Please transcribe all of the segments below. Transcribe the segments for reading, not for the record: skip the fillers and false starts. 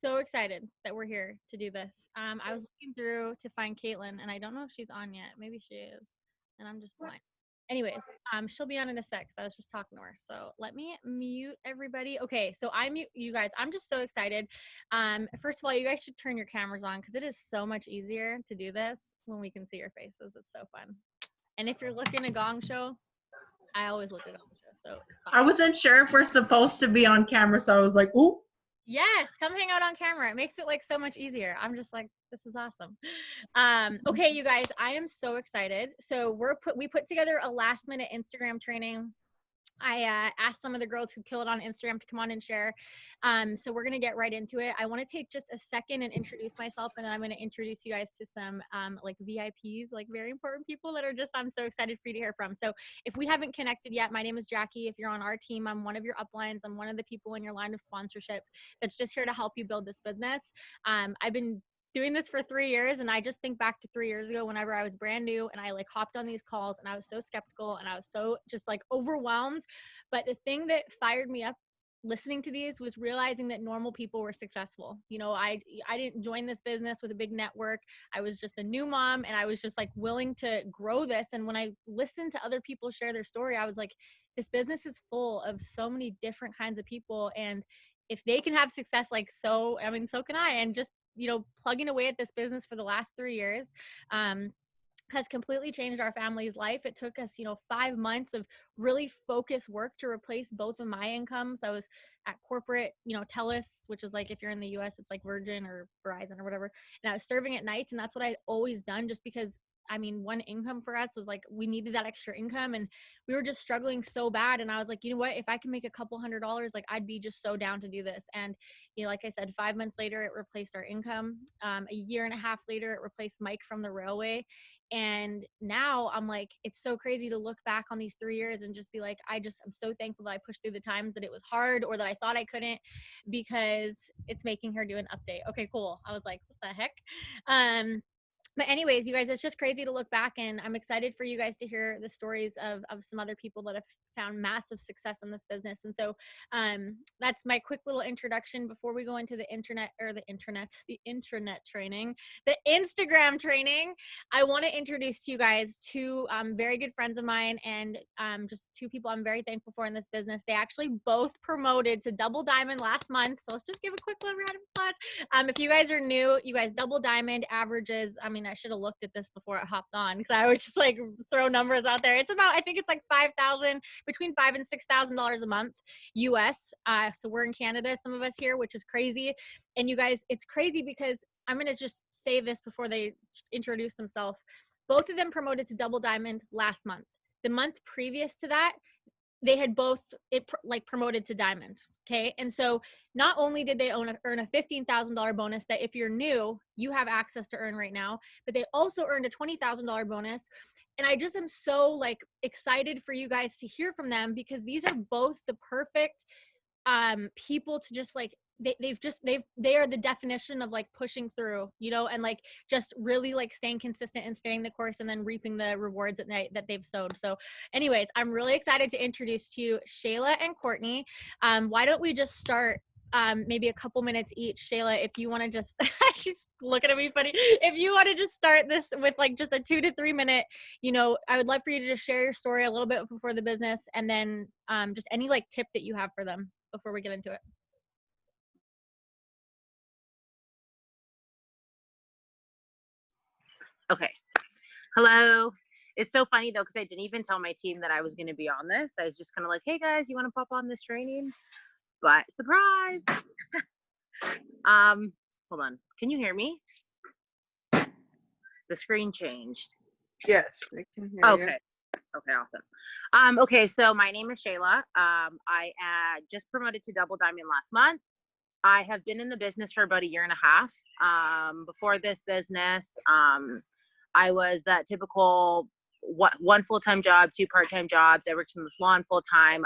so excited that we're here to do this. I was looking through to find Caitlin, and I don't know if she's on yet. Maybe she is, and I'm just blind. Anyways, she'll be on in a sec. I was just talking to her. So let me mute everybody. Okay, so I mute you guys. I'm just so excited. First of all, you guys should turn your cameras on because it is so much easier to do this when we can see your faces. It's so fun. And if you're looking at Gong Show, I always look at Gong Show. So I wasn't sure if we're supposed to be on camera, so I was like, ooh. Yes, come hang out on camera. It makes it like so much easier. I'm just like, this is awesome. Okay, you guys, I am so excited. So we put together a last minute Instagram training. I asked some of the girls who kill it on Instagram to come on and share. So we're going to get right into it. I want to take just a second and introduce myself, and then I'm going to introduce you guys to some like VIPs, like very important people that are just, I'm so excited for you to hear from. So if we haven't connected yet, my name is Jackie. If you're on our team, I'm one of your uplines. I'm one of the people in your line of sponsorship that's just here to help you build this business. I've been doing this for 3 years, and I just think back to 3 years ago whenever I was brand new and I like hopped on these calls and I was so skeptical and I was so just like overwhelmed. But the thing that fired me up listening to these was realizing that normal people were successful. You know, I didn't join this business with a big network. I was just a new mom, and I was just like willing to grow this. And when I listened to other people share their story, I was like, this business is full of so many different kinds of people, and if they can have success, like, so, I mean, so can I. And just, you know, plugging away at this business for the last 3 years has completely changed our family's life. It took us, you know, 5 months of really focused work to replace both of my incomes. I was at corporate, you know, TELUS, which is like, if you're in the US, it's like Virgin or Verizon or whatever. And I was serving at nights, and that's what I'd always done, just because, I mean, one income for us was like, we needed that extra income, and we were just struggling so bad. And I was like, you know what, if I can make a couple $100, like, I'd be just so down to do this. And, you know, like I said, 5 months later, it replaced our income. A year and a half later, it replaced Mike from the railway. And now I'm like, it's so crazy to look back on these 3 years and just be like, I'm so thankful that I pushed through the times that it was hard or that I thought I couldn't, because it's making her do an update. Okay, cool. I was like, what the heck? But anyways, you guys, it's just crazy to look back, and I'm excited for you guys to hear the stories of some other people that have found massive success in this business. And so that's my quick little introduction before we go into the intranet training, the Instagram training. I want to introduce to you guys two very good friends of mine, and just two people I'm very thankful for in this business. They actually both promoted to double diamond last month. So let's just give a quick round of applause. If you guys are new, you guys, double diamond averages, I mean, I should have looked at this before I hopped on, because I always just like throw numbers out there. It's about, I think it's like between $5,000 and $6,000 a month US. So we're in Canada, some of us here, which is crazy. And you guys, it's crazy because I'm going to just say this before they introduce themselves. Both of them promoted to double diamond last month. The month previous to that, they had both promoted to diamond. Okay. And so not only did they earn a $15,000 bonus that if you're new, you have access to earn right now, but they also earned a $20,000 bonus. And I just am so like excited for you guys to hear from them, because these are both the perfect people to just like, they are the definition of like pushing through, you know, and like just really like staying consistent and staying the course, and then reaping the rewards at night that they've sowed. So anyways, I'm really excited to introduce to you Shayla and Courtney. Why don't we just start maybe a couple minutes each. Shayla, if you want to just, she's looking at me funny. If you want to just start this with like just a 2 to 3 minute, you know, I would love for you to just share your story a little bit before the business, and then just any like tip that you have for them before we get into it. Okay. Hello. It's so funny though, because I didn't even tell my team that I was going to be on this. I was just kind of like, hey guys, you want to pop on this training? But surprise. Hold on. Can you hear me? The screen changed. Yes, I can hear you. Okay. Okay, awesome. Okay, so my name is Shayla. I just promoted to double diamond last month. I have been in the business for about a year and a half. Before this business, I was that typical one full-time job, 2 part-time jobs. I worked in the salon full-time.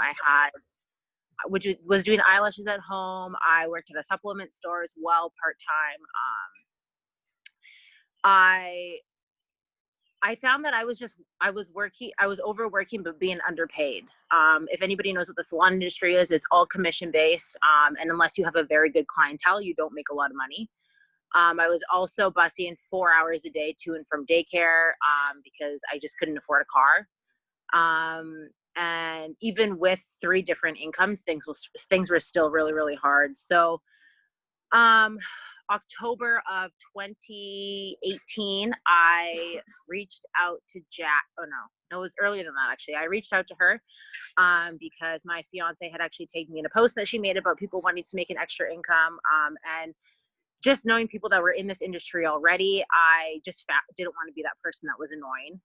Was doing eyelashes at home. I worked at a supplement store as well, part-time. I I found that I was overworking, but being underpaid. If anybody knows what the salon industry is, it's all commission based. And unless you have a very good clientele, you don't make a lot of money. I was also busing 4 hours a day to and from daycare, because I just couldn't afford a car. And even with 3 different incomes, things were still really, really hard. So, October of 2018, I reached out to Jack. Oh no, it was earlier than that actually. I reached out to her because my fiance had actually taken me in a post that she made about people wanting to make an extra income. And just knowing people that were in this industry already, I just didn't want to be that person that was annoying,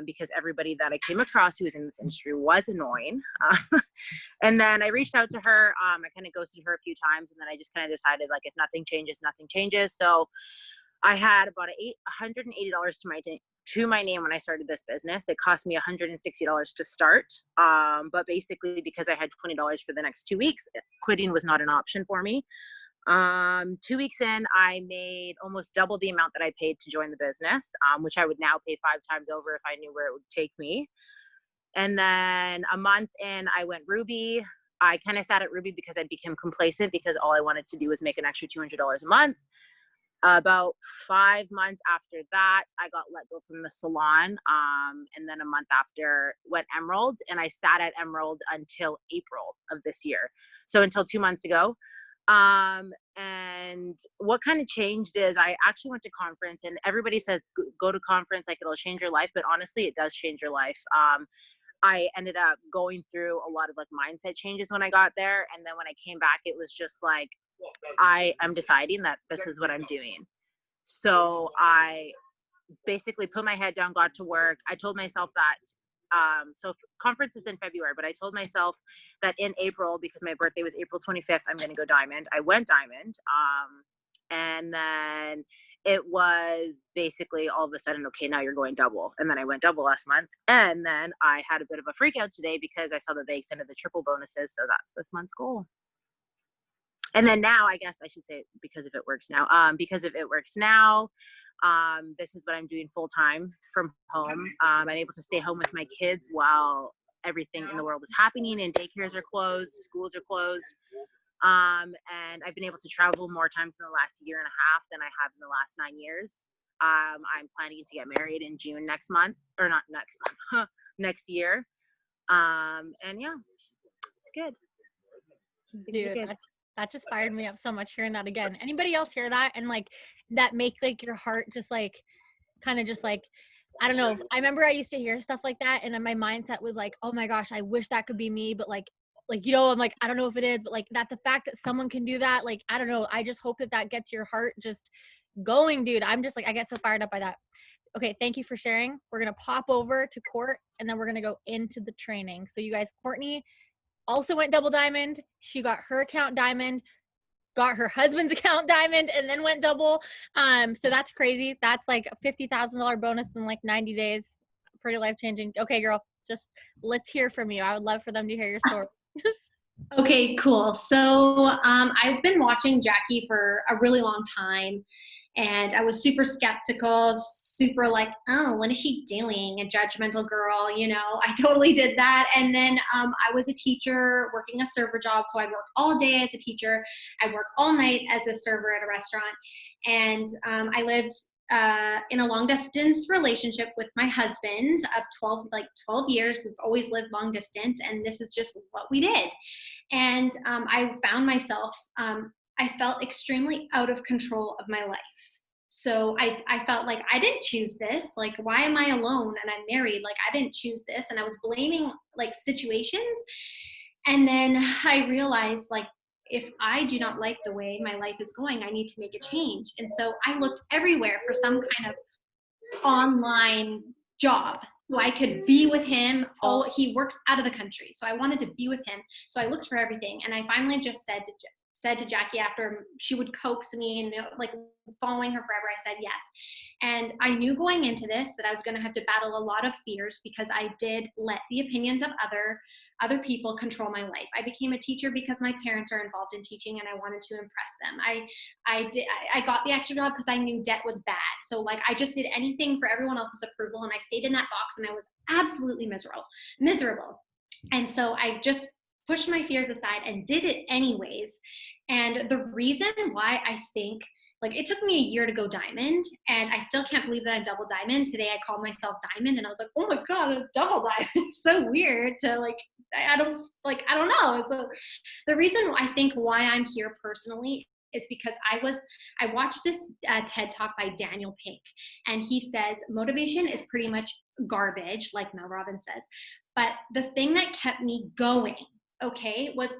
because everybody that I came across who was in this industry was annoying. And then I reached out to her. I kind of ghosted her a few times, and then I just kind of decided, like, if nothing changes, nothing changes. So I had about $180 to my name when I started this business. It cost me $160 to start. But basically, because I had $20 for the next 2 weeks, quitting was not an option for me. 2 weeks in, I made almost double the amount that I paid to join the business, which I would now pay 5 times over if I knew where it would take me. And then a month in, I went Ruby. I kind of sat at Ruby because I became complacent, because all I wanted to do was make an extra $200 a month. About 5 months after that, I got let go from the salon. And then a month after, went Emerald, and I sat at Emerald until April of this year. So until 2 months ago. And what kind of changed is I actually went to conference, and everybody says go to conference, like it'll change your life, but honestly it does change your life. I ended up going through a lot of like mindset changes when I got there, and then when I came back, it was just like, I am deciding that this is what I'm doing. So I basically put my head down, got to work. I told myself that so conference is in February, but I told myself that in April, because my birthday was April 25th, I'm going to go diamond. I went diamond. And then it was basically all of a sudden, okay, now you're going double. And then I went double last month. And then I had a bit of a freak out today because I saw that they extended the triple bonuses. So that's this month's goal. And then now, I guess I should say, because if it works now, this is what I'm doing full time from home. I'm able to stay home with my kids while everything in the world is happening, and daycares are closed, schools are closed. And I've been able to travel more times in the last year and a half than I have in the last 9 years. I'm planning to get married in June next month, or not next month, next year. And yeah, it's good. Dude, that just fired me up so much hearing that again. Anybody else hear that? And like that make like your heart just like kind of just like, I don't know. I remember I used to hear stuff like that, and then my mindset was like, oh my gosh, I wish that could be me. But like, you know, I'm like, I don't know if it is, but like that, the fact that someone can do that, like, I don't know. I just hope that that gets your heart just going, dude. I'm just like, I get so fired up by that. Okay, thank you for sharing. We're going to pop over to Court, and then we're going to go into the training. So you guys, Courtney also went double diamond. She got her account diamond, got her husband's account diamond, and then went double. So that's crazy. That's like a $50,000 bonus in like 90 days. Pretty life-changing. Okay, girl, just let's hear from you. I would love for them to hear your story. Okay, cool. So I've been watching Jackie for a really long time, and I was super skeptical, super like, oh, what is she doing? A judgmental girl, you know, I totally did that. And then I was a teacher working a server job. So I'd work all day as a teacher. I'd work all night as a server at a restaurant. And I lived in a long distance relationship with my husband of 12 years. We've always lived long distance, and this is just what we did. And I found myself, I felt extremely out of control of my life. So I felt like I didn't choose this. Like, why am I alone and I'm married? Like, I didn't choose this. And I was blaming like situations. And then I realized, like, if I do not like the way my life is going, I need to make a change. And so I looked everywhere for some kind of online job so I could be with him. Oh, he works out of the country, so I wanted to be with him. So I looked for everything, and I finally just said to Jackie, after she would coax me and like following her forever, I said yes. And I knew going into this that I was going to have to battle a lot of fears, because I did let the opinions of other people control my life. I became a teacher because my parents are involved in teaching and I wanted to impress them. I got the extra job because I knew debt was bad. So like I just did anything for everyone else's approval, and I stayed in that box, and I was absolutely miserable. And so I just pushed my fears aside and did it anyways. And the reason why I think, like, it took me a year to go diamond, and I still can't believe that I'm double diamond. Today I called myself diamond, and I was like, oh my God, I'm double diamond. It's so weird to like, I don't know. So the reason I think why I'm here personally is because I watched this TED talk by Daniel Pink, and he says motivation is pretty much garbage, like Mel Robbins says. But the thing that kept me going, okay, was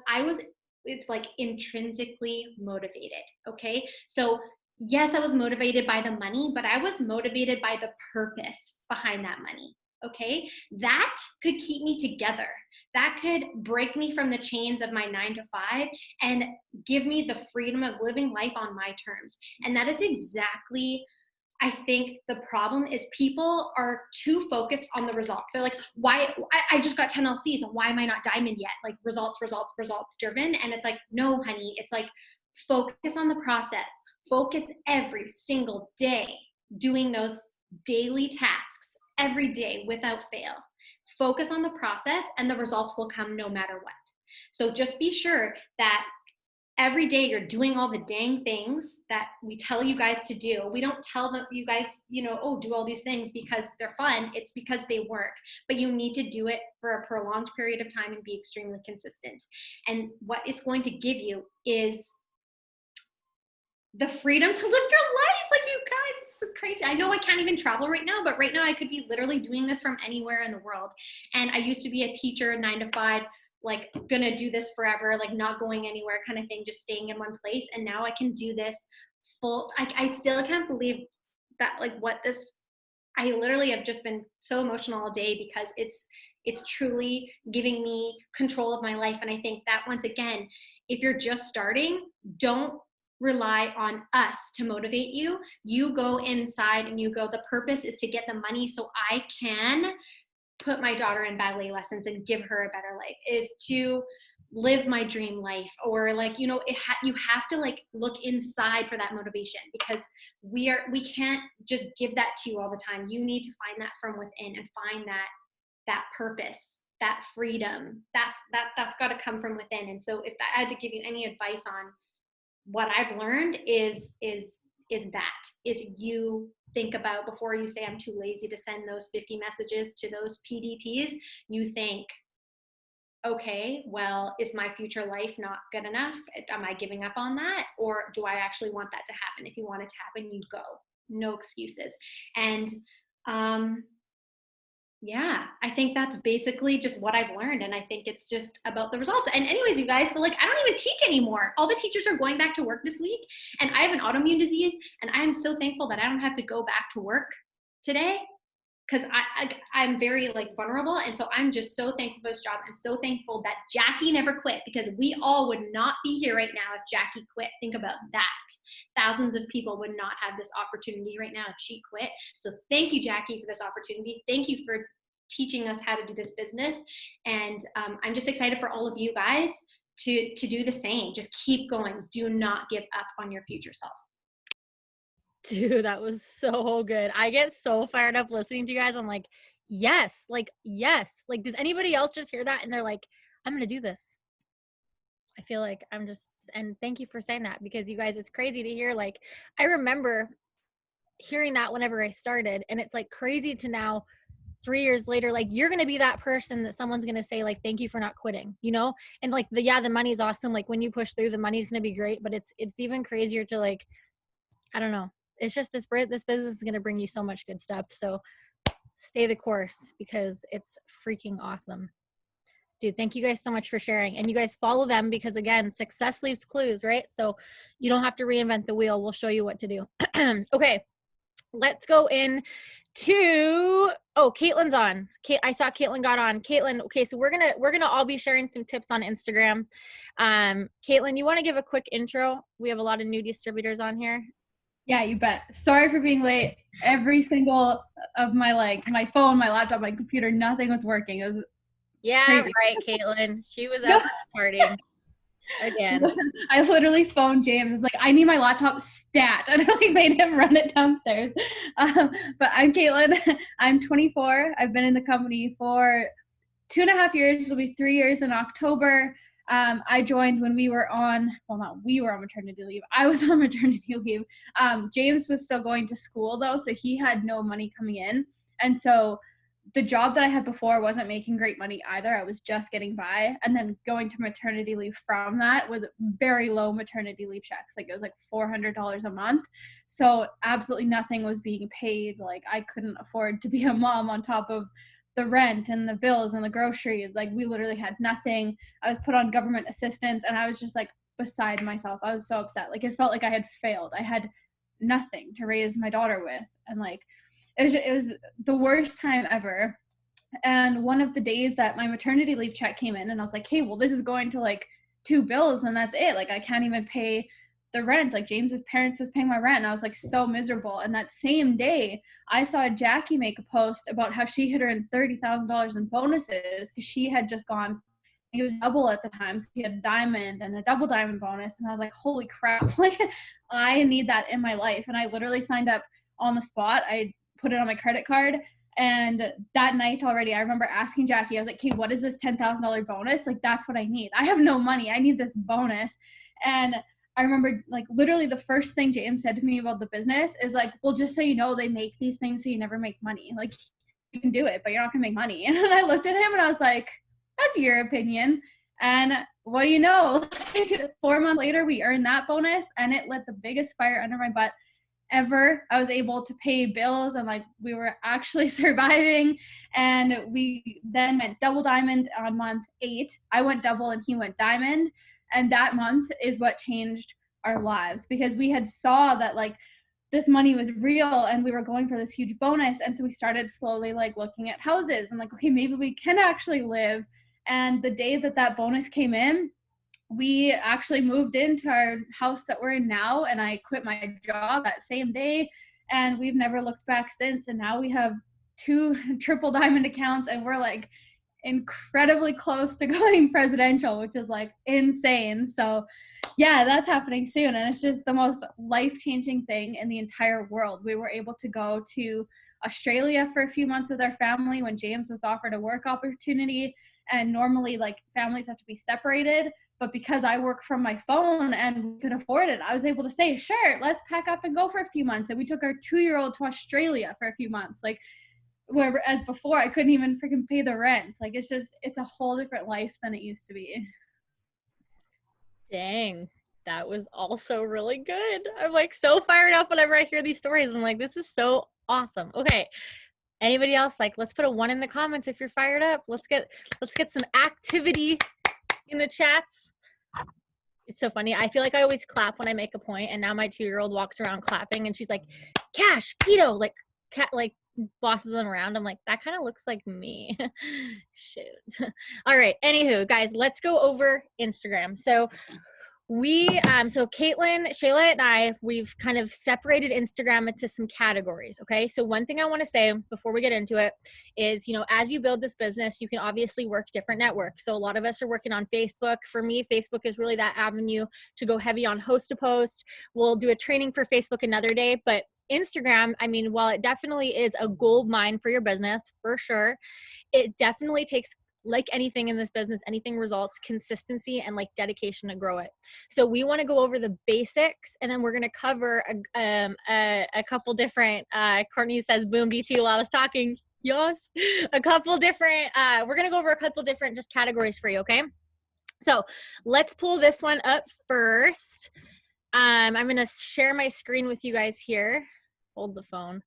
it's like intrinsically motivated. Okay. So yes, I was motivated by the money, but I was motivated by the purpose behind that money. Okay. That could keep me together. That could break me from the chains of my 9 to 5 and give me the freedom of living life on my terms. And that is exactly, I think the problem is people are too focused on the results. They're like, why, I just got 10 LCs, and why am I not diamond yet? Like results driven. And it's like, no, honey, it's like, focus on the process. Focus every single day doing those daily tasks every day without fail. Focus on the process, and the results will come no matter what. So just be sure that every day you're doing all the dang things that we tell you guys to do. We don't tell them, you guys, oh, do all these things because they're fun. It's because they work, but you need to do it for a prolonged period of time and be extremely consistent. And what it's going to give you is the freedom to live your life. Like, you guys, this is crazy. I know I can't even travel right now, but right now I could be literally doing this from anywhere in the world. And I used to be a teacher, 9 to 5, like gonna do this forever, like not going anywhere kind of thing, just staying in one place. And now I can do this full. I still can't believe that, like, I literally have just been so emotional all day because it's truly giving me control of my life. And I think that, once again, if you're just starting, don't rely on us to motivate you. You go inside and you go, the purpose is to get the money so I can put my daughter in ballet lessons and give her a better life, is to live my dream life. Or like, you have to like look inside for that motivation, because we can't just give that to you all the time. You need to find that from within and find that purpose, that freedom. That's got to come from within. And so if I had to give you any advice on what I've learned is you think about, before you say I'm too lazy to send those 50 messages to those PDTs, you think, okay, well, is my future life not good enough? Am I giving up on that? Or do I actually want that to happen? If you want it to happen, you go. No excuses. And yeah, I think that's basically just what I've learned. And I think it's just about the results. And anyways, you guys, so like, I don't even teach anymore. All the teachers are going back to work this week, and I have an autoimmune disease, and I am so thankful that I don't have to go back to work today, because I'm very like vulnerable. And so I'm just so thankful for this job. I'm so thankful that Jackie never quit, because we all would not be here right now if Jackie quit. Think about that. Thousands of people would not have this opportunity right now if she quit. So thank you, Jackie, for this opportunity. Thank you for teaching us how to do this business. And I'm just excited for all of you guys to do the same. Just keep going. Do not give up on your future self. Dude, that was so good. I get so fired up listening to you guys. I'm like, yes. Like, does anybody else just hear that and they're like, I'm going to do this? I feel like and thank you for saying that, because you guys, it's crazy to hear. Like, I remember hearing that whenever I started, and it's like crazy to now, 3 years later, like, you're going to be that person that someone's going to say, like, thank you for not quitting, And like, the money's awesome. Like, when you push through, the money's going to be great, but it's even crazier to, like, I don't know. It's just this business is going to bring you so much good stuff. So stay the course, because it's freaking awesome. Dude, thank you guys so much for sharing. And you guys follow them, because again, success leaves clues, right? So you don't have to reinvent the wheel. We'll show you what to do. Okay. Let's go in to, Caitlin's on. I saw Caitlin got on. Caitlin, okay, so we're gonna all be sharing some tips on Instagram. Caitlin, you want to give a quick intro? We have a lot of new distributors on here. Yeah, you bet. Sorry for being late. Every single of my phone, my laptop, my computer, nothing was working. It was Yeah, Crazy. right, Caitlin. She was No. out partying again. I literally phoned James. I was like, I need my laptop stat. And I like made him run it downstairs. But I'm Caitlin. I'm 24. I've been in the company for 2.5 years. It'll be 3 years in October. I joined when we were on, well, not we were on maternity leave. I was on maternity leave. James was still going to school though, so he had no money coming in. And so the job that I had before wasn't making great money either. I was just getting by. And then going to maternity leave from that was very low maternity leave checks. Like it was like $400 a month. So absolutely nothing was being paid. Like I couldn't afford to be a mom on top of the rent and the bills and the groceries. Like we literally had nothing. I was put on government assistance and I was just like beside myself. I was so upset. Like it felt like I had failed. I had nothing to raise my daughter with. And like, it was the worst time ever. And one of the days that my maternity leave check came in and I was like, hey, well, this is going to like 2 bills and that's it. Like I can't even pay the rent. Like James's parents was paying my rent and I was like so miserable. And that same day I saw Jackie make a post about how she had earned $30,000 in bonuses because she had just gone, it was double at the time. So she had a diamond and a double diamond bonus. And I was like, holy crap, like I need that in my life. And I literally signed up on the spot. I put it on my credit card. And that night already, I remember asking Jackie, I was like, okay, what is this $10,000 bonus? Like, that's what I need. I have no money. I need this bonus. And I remember like literally the first thing James said to me about the business is like, well, just so you know, they make these things so you never make money. Like you can do it, but you're not gonna make money. And I looked at him and I was like, that's your opinion. And what do you know? 4 months later, we earned that bonus and it lit the biggest fire under my butt ever. I was able to pay bills and like we were actually surviving. And we then went double diamond on month 8. I went double and he went diamond. And that month is what changed our lives because we had saw that like this money was real and we were going for this huge bonus. And so we started slowly like looking at houses and like, okay, maybe we can actually live. And the day that that bonus came in, we actually moved into our house that we're in now, and I quit my job that same day, and we've never looked back since. And now we have 2 triple diamond accounts and we're like incredibly close to going presidential, which is like insane. So yeah, that's happening soon. And it's just the most life-changing thing in the entire world. We were able to go to Australia for a few months with our family when James was offered a work opportunity. And normally like families have to be separated. But because I work from my phone and we could afford it, I was able to say, sure, let's pack up and go for a few months. And we took our 2-year-old to Australia for a few months. Like, whereas before I couldn't even freaking pay the rent. Like, it's a whole different life than it used to be. Dang, that was also really good. I'm like so fired up whenever I hear these stories. I'm like, this is so awesome. Okay. Anybody else? Like, let's put a 1 in the comments if you're fired up. Let's get some activity in the chats. It's so funny. I feel like I always clap when I make a point, and now my 2-year-old walks around clapping, and she's like, "Cash, keto," like cat, like bosses them around. I'm like, that kind of looks like me. Shoot. All right. Anywho, guys, let's go over Instagram. So so Caitlin, Shayla, and I, we've kind of separated Instagram into some categories. Okay. So one thing I want to say before we get into it is, as you build this business, you can obviously work different networks. So a lot of us are working on Facebook. For me, Facebook is really that avenue to go heavy on host to post. We'll do a training for Facebook another day, but Instagram, I mean, while it definitely is a gold mine for your business, for sure, it definitely takes, like anything in this business, anything results, consistency and like dedication to grow it. So we want to go over the basics, and then we're going to cover a couple different, Courtney says, boom, B2 while I was talking. Yes. A couple different, we're going to go over a couple different just categories for you. Okay. So let's pull this one up first. I'm going to share my screen with you guys here. Hold the phone.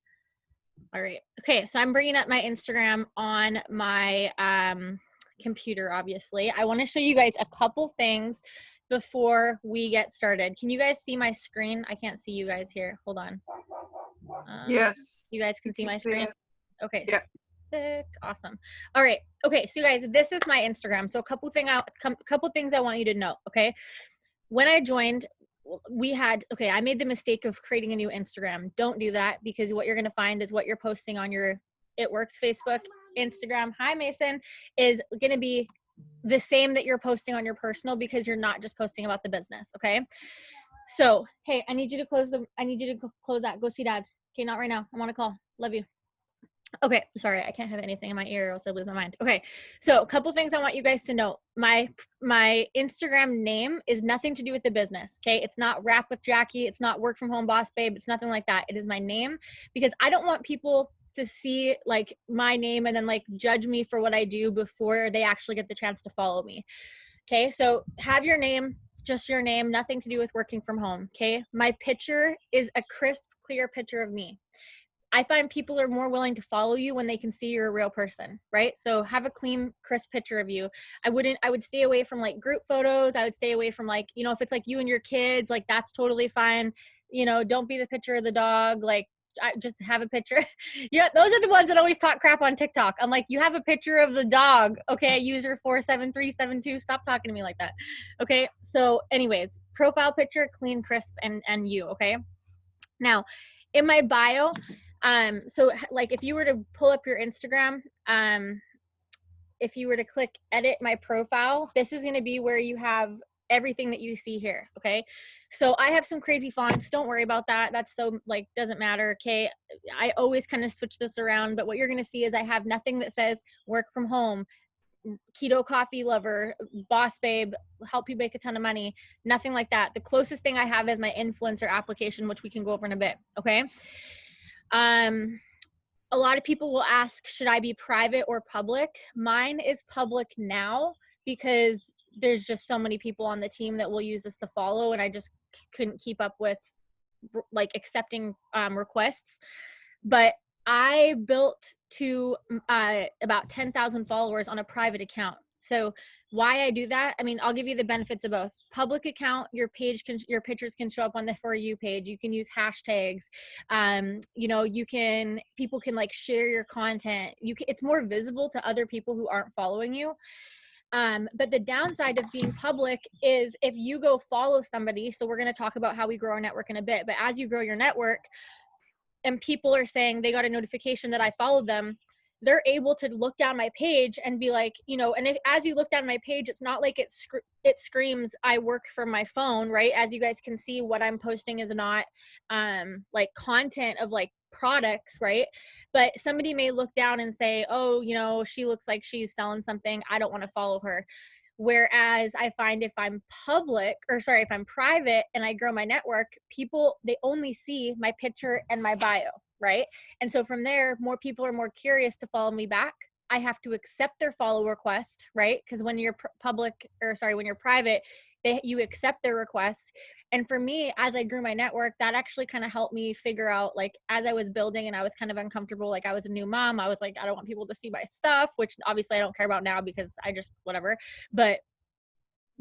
All right. Okay. So I'm bringing up my Instagram on my, computer. Obviously, I want to show you guys a couple things before we get started. Can you guys see my screen? I can't see you guys here. Hold on. Yes. You guys can see my screen. Okay. Yeah. Sick. Awesome. All right. Okay. So you guys, this is my Instagram. So a couple things I want you to know. Okay. When I joined, I made the mistake of creating a new Instagram. Don't do that, because what you're going to find is what you're posting on your It Works Facebook Instagram, hi Mason, is going to be the same that you're posting on your personal, because you're not just posting about the business. Okay. So, hey, I need you to close that. Go see dad. Okay. Not right now. I'm on a call. Love you. Okay, sorry, I can't have anything in my ear or else I lose my mind. Okay, so a couple things I want you guys to know. My Instagram name is nothing to do with the business, okay? It's not Rap with Jackie. It's not Work From Home Boss Babe. It's nothing like that. It is my name, because I don't want people to see like my name and then like judge me for what I do before they actually get the chance to follow me. Okay, so have your name, just your name, nothing to do with working from home, okay? My picture is a crisp, clear picture of me. I find people are more willing to follow you when they can see you're a real person, right? So have a clean, crisp picture of you. I would stay away from like group photos. I would stay away from like, you know, if it's like you and your kids, like that's totally fine. You know, don't be the picture of the dog. Like, I just have a picture. Yeah, those are the ones that always talk crap on TikTok. I'm like, you have a picture of the dog. Okay, user 47372. Stop talking to me like that. Okay, so anyways, profile picture, clean, crisp, and you, okay? Now, in my bio, so like if you were to pull up your Instagram, if you were to click edit my profile, this is going to be where you have everything that you see here. Okay. So I have some crazy fonts. Don't worry about that. That's so like, doesn't matter. Okay. I always kind of switch this around, but what you're going to see is I have nothing that says work from home, keto coffee lover, boss babe, help you make a ton of money, nothing like that. The closest thing I have is my influencer application, which we can go over in a bit. Okay. A lot of people will ask, should I be private or public? Mine is public now because there's just so many people on the team that will use this to follow, and I just couldn't keep up with like accepting requests. But I built to about 10,000 followers on a private account. So why I do that, I mean, I'll give you the benefits of both. Public account, your pictures can show up on the For You page. You can use hashtags. You know, people can like share your content. It's more visible to other people who aren't following you. But the downside of being public is if you go follow somebody, so we're going to talk about how we grow our network in a bit, but as you grow your network and people are saying they got a notification that I followed them, they're able to look down my page and be like, you know, and as you look down my page, it's not like it screams, I work from my phone, right? As you guys can see, what I'm posting is not like content of like products, right? But somebody may look down and say, oh, you know, she looks like she's selling something, I don't want to follow her. Whereas I find if I'm if I'm private and I grow my network, people, they only see my picture and my bio, right? And so from there, more people are more curious to follow me back. I have to accept their follow request, right? Because when you're when you're private, you accept their request. And for me, as I grew my network, that actually kind of helped me figure out, like, as I was building and I was kind of uncomfortable, like I was a new mom, I was like, I don't want people to see my stuff, which obviously I don't care about now because I just, whatever. But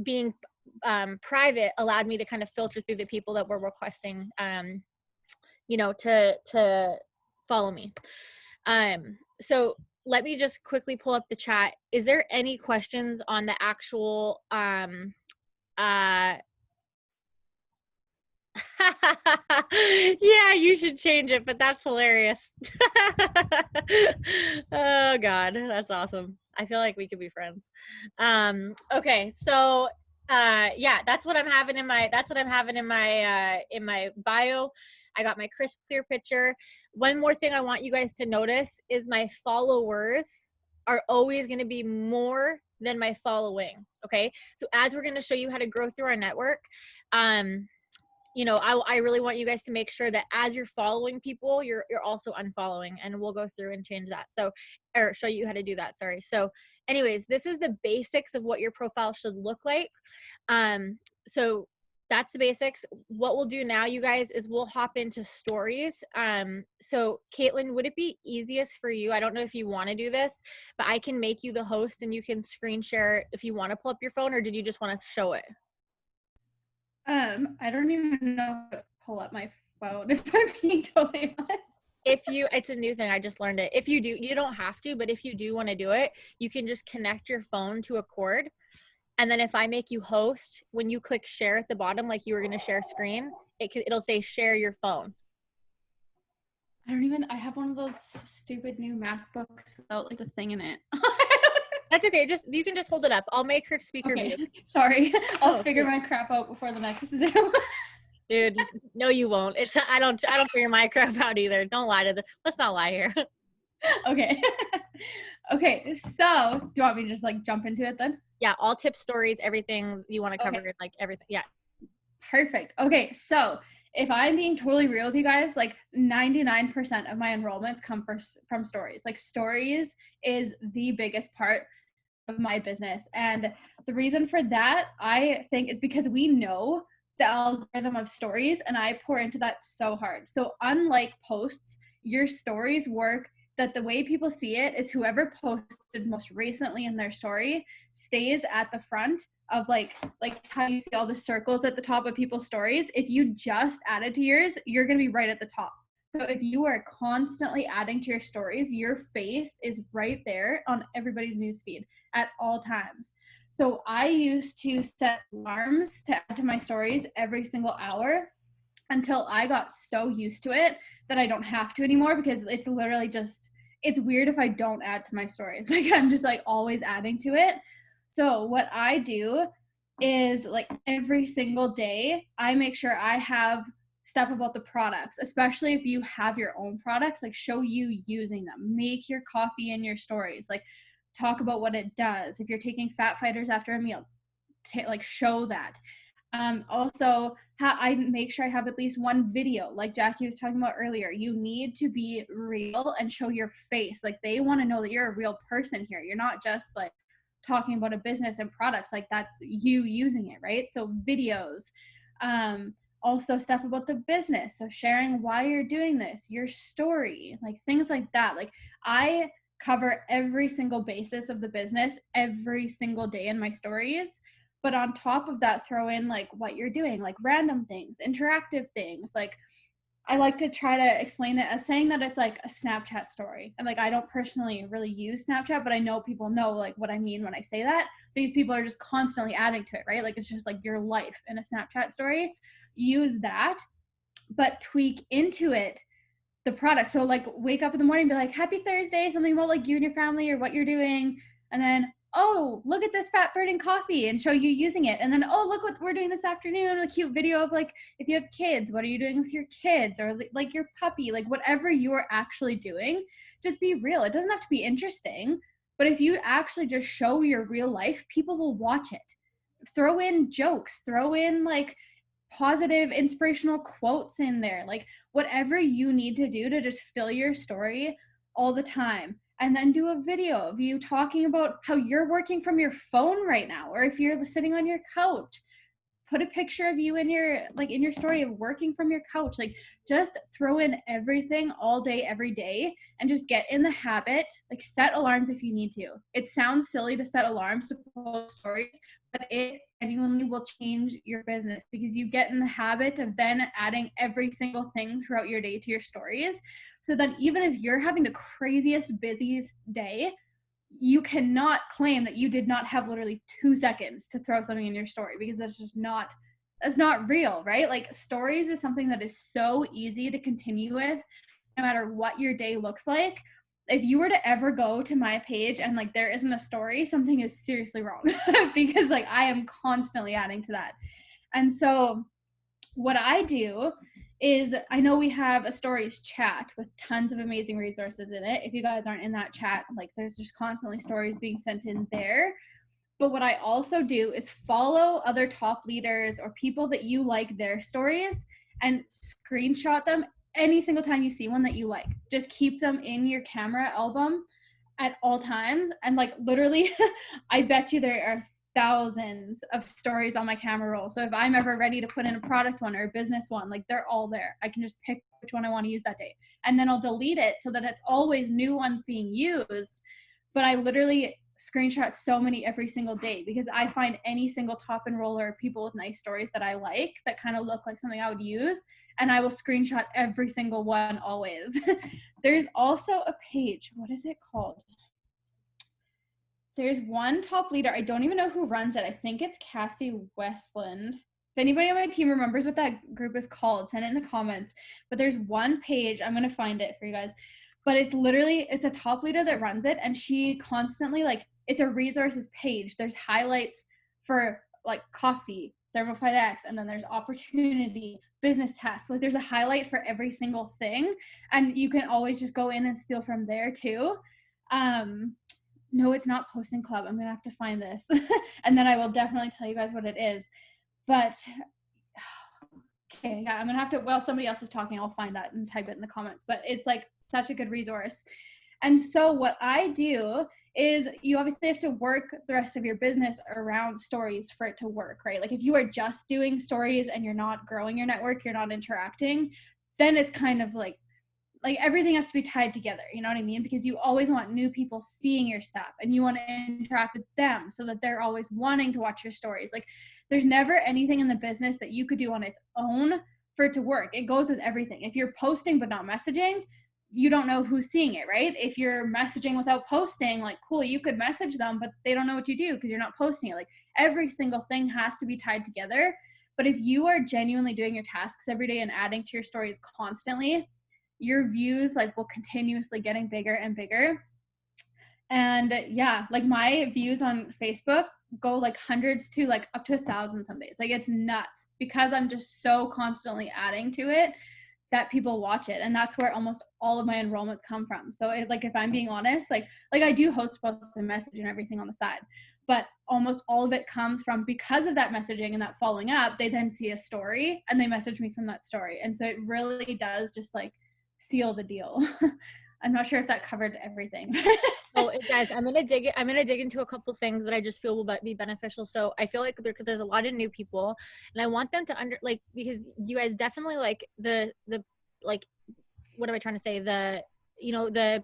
being private allowed me to kind of filter through the people that were requesting, you know, to follow me. So let me just quickly pull up the chat. Is there any questions on the actual, yeah, you should change it, but that's hilarious. Oh God, that's awesome. I feel like we could be friends. Okay, so yeah, that's what I'm having in my in my bio. I got my crisp, clear picture. One more thing I want you guys to notice is my followers are always going to be more than my following. Okay, so as we're going to show you how to grow through our network, you know, I really want you guys to make sure that as you're following people, you're also unfollowing, and we'll go through and change that. So, or show you how to do that. Sorry. So anyways, this is the basics of what your profile should look like. So that's the basics. What we'll do now, you guys, is we'll hop into stories. So Caitlin, would it be easiest for you? I don't know if you want to do this, but I can make you the host and you can screen share if you want to pull up your phone, or did you just want to show it? I don't even know how to pull up my phone, if I'm being totally honest. It's a new thing, I just learned it. If you do, you don't have to, but if you do want to do it, you can just connect your phone to a cord. And then if I make you host, when you click share at the bottom, like you were going to share screen, it'll say share your phone. I have one of those stupid new MacBooks without like the thing in it. That's okay. You can just hold it up. I'll make her speaker Okay, mute. sorry. I'll Oh, figure cool. my crap out before the next Zoom. Dude, no, you won't. I don't figure my crap out either. Don't lie to let's not lie here. Okay. Okay, so do you want me to just like jump into it then? Yeah, all tips, stories, everything you want to cover, Okay. like everything. Yeah. Perfect. Okay, so if I'm being totally real with you guys, like 99% of my enrollments come from stories. Like stories is the biggest part of my business. And the reason for that, I think, is because we know the algorithm of stories, and I pour into that so hard. So unlike posts, your stories work that the way people see it is whoever posted most recently in their story stays at the front of like how you see all the circles at the top of people's stories. If you just added to yours, you're going to be right at the top. So if you are constantly adding to your stories, your face is right there on everybody's newsfeed at all times. So I used to set alarms to add to my stories every single hour until I got so used to it that I don't have to anymore, because it's literally just, it's weird if I don't add to my stories. Like I'm just like always adding to it. So what I do is like every single day, I make sure I have stuff about the products, especially if you have your own products, like show you using them, make your coffee in your stories, like talk about what it does. If you're taking fat fighters after a meal, like show that. Also, I make sure I have at least one video, like Jackie was talking about earlier. You need to be real and show your face. Like they want to know that you're a real person here. You're not just like talking about a business and products, like that's you using it, right? So videos, also stuff about the business, so sharing why you're doing this, your story, like things like that. Like I cover every single basis of the business every single day in my stories, but on top of that throw in like what you're doing, like random things, interactive things. Like I like to try to explain it as saying that it's like a Snapchat story. And like I don't personally really use Snapchat, but I know people know like what I mean when I say that, because people are just constantly adding to it, right? Like it's just like your life in a Snapchat story. Use that, but tweak into it the product. So like wake up in the morning and be like, happy Thursday, something about like you and your family or what you're doing. And then, oh, look at this fat burning coffee, and show you using it. And then, oh, look what we're doing this afternoon, a cute video of like, if you have kids, what are you doing with your kids, or like your puppy, like whatever you are actually doing, just be real. It doesn't have to be interesting, but if you actually just show your real life, people will watch it. Throw in jokes, throw in like positive inspirational quotes in there, like whatever you need to do to just fill your story all the time. And then do a video of you talking about how you're working from your phone right now, or if you're sitting on your couch, put a picture of you in your story of working from your couch. Like just throw in everything all day every day, and just get in the habit. Like set alarms if you need to. It sounds silly to set alarms to post stories, but it genuinely will change your business, because you get in the habit of then adding every single thing throughout your day to your stories. So then even if you're having the craziest busiest day, you cannot claim that you did not have literally 2 seconds to throw something in your story, because that's not real, right? Like stories is something that is so easy to continue with no matter what your day looks like. If you were to ever go to my page and like there isn't a story, something is seriously wrong because like I am constantly adding to that. And so what I do is, I know we have a stories chat with tons of amazing resources in it. If you guys aren't in that chat, like there's just constantly stories being sent in there. But what I also do is follow other top leaders or people that you like their stories, and screenshot them any single time you see one that you like. Just keep them in your camera album at all times. And like literally, I bet you there are thousands of stories on my camera roll. So if I'm ever ready to put in a product one or a business one, like they're all there. I can just pick which one I want to use that day. And then I'll delete it so that it's always new ones being used. But I literally screenshot so many every single day, because I find any single top enroller, people with nice stories that I like, that kind of look like something I would use, and I will screenshot every single one always. There's also a page, what is it called? There's one top leader, I don't even know who runs it. I think it's Cassie Westland, If anybody on my team remembers what that group is called, send it in the comments. But there's one page, I'm going to find it for you guys. But it's a top leader that runs it. And she constantly, like, it's a resources page. There's highlights for like coffee, Thermofite X, and then there's opportunity, business tasks. Like there's a highlight for every single thing. And you can always just go in and steal from there too. No, it's not Posting Club. I'm going to have to find this. And then I will definitely tell you guys what it is. But okay, yeah, I'm gonna have to, while somebody else is talking, I'll find that and type it in the comments. But it's like such a good resource. And so what I do is you obviously have to work the rest of your business around stories for it to work, right? Like if you are just doing stories and you're not growing your network, you're not interacting, then it's kind of like everything has to be tied together, you know what I mean? Because you always want new people seeing your stuff and you want to interact with them so that they're always wanting to watch your stories. Like there's never anything in the business that you could do on its own for it to work. It goes with everything. If you're posting but not messaging, you don't know who's seeing it, right? If you're messaging without posting, like cool, you could message them, but they don't know what you do because you're not posting it. Like every single thing has to be tied together. But if you are genuinely doing your tasks every day and adding to your stories constantly, your views like will continuously getting bigger and bigger. And yeah, like my views on Facebook go like hundreds to like up to 1,000 some days. Like it's nuts because I'm just so constantly adding to it that people watch it. And that's where almost all of my enrollments come from. So like if I'm being honest, like I do host posts and message and everything on the side, but almost all of it comes from, because of that messaging and that following up, they then see a story and they message me from that story. And so it really does just like seal the deal. I'm not sure if that covered everything. Oh, guys, I'm gonna dig into a couple things that I just feel will be beneficial. So I feel like because there's a lot of new people, and I want them to because you guys definitely like the like, what am I trying to say? The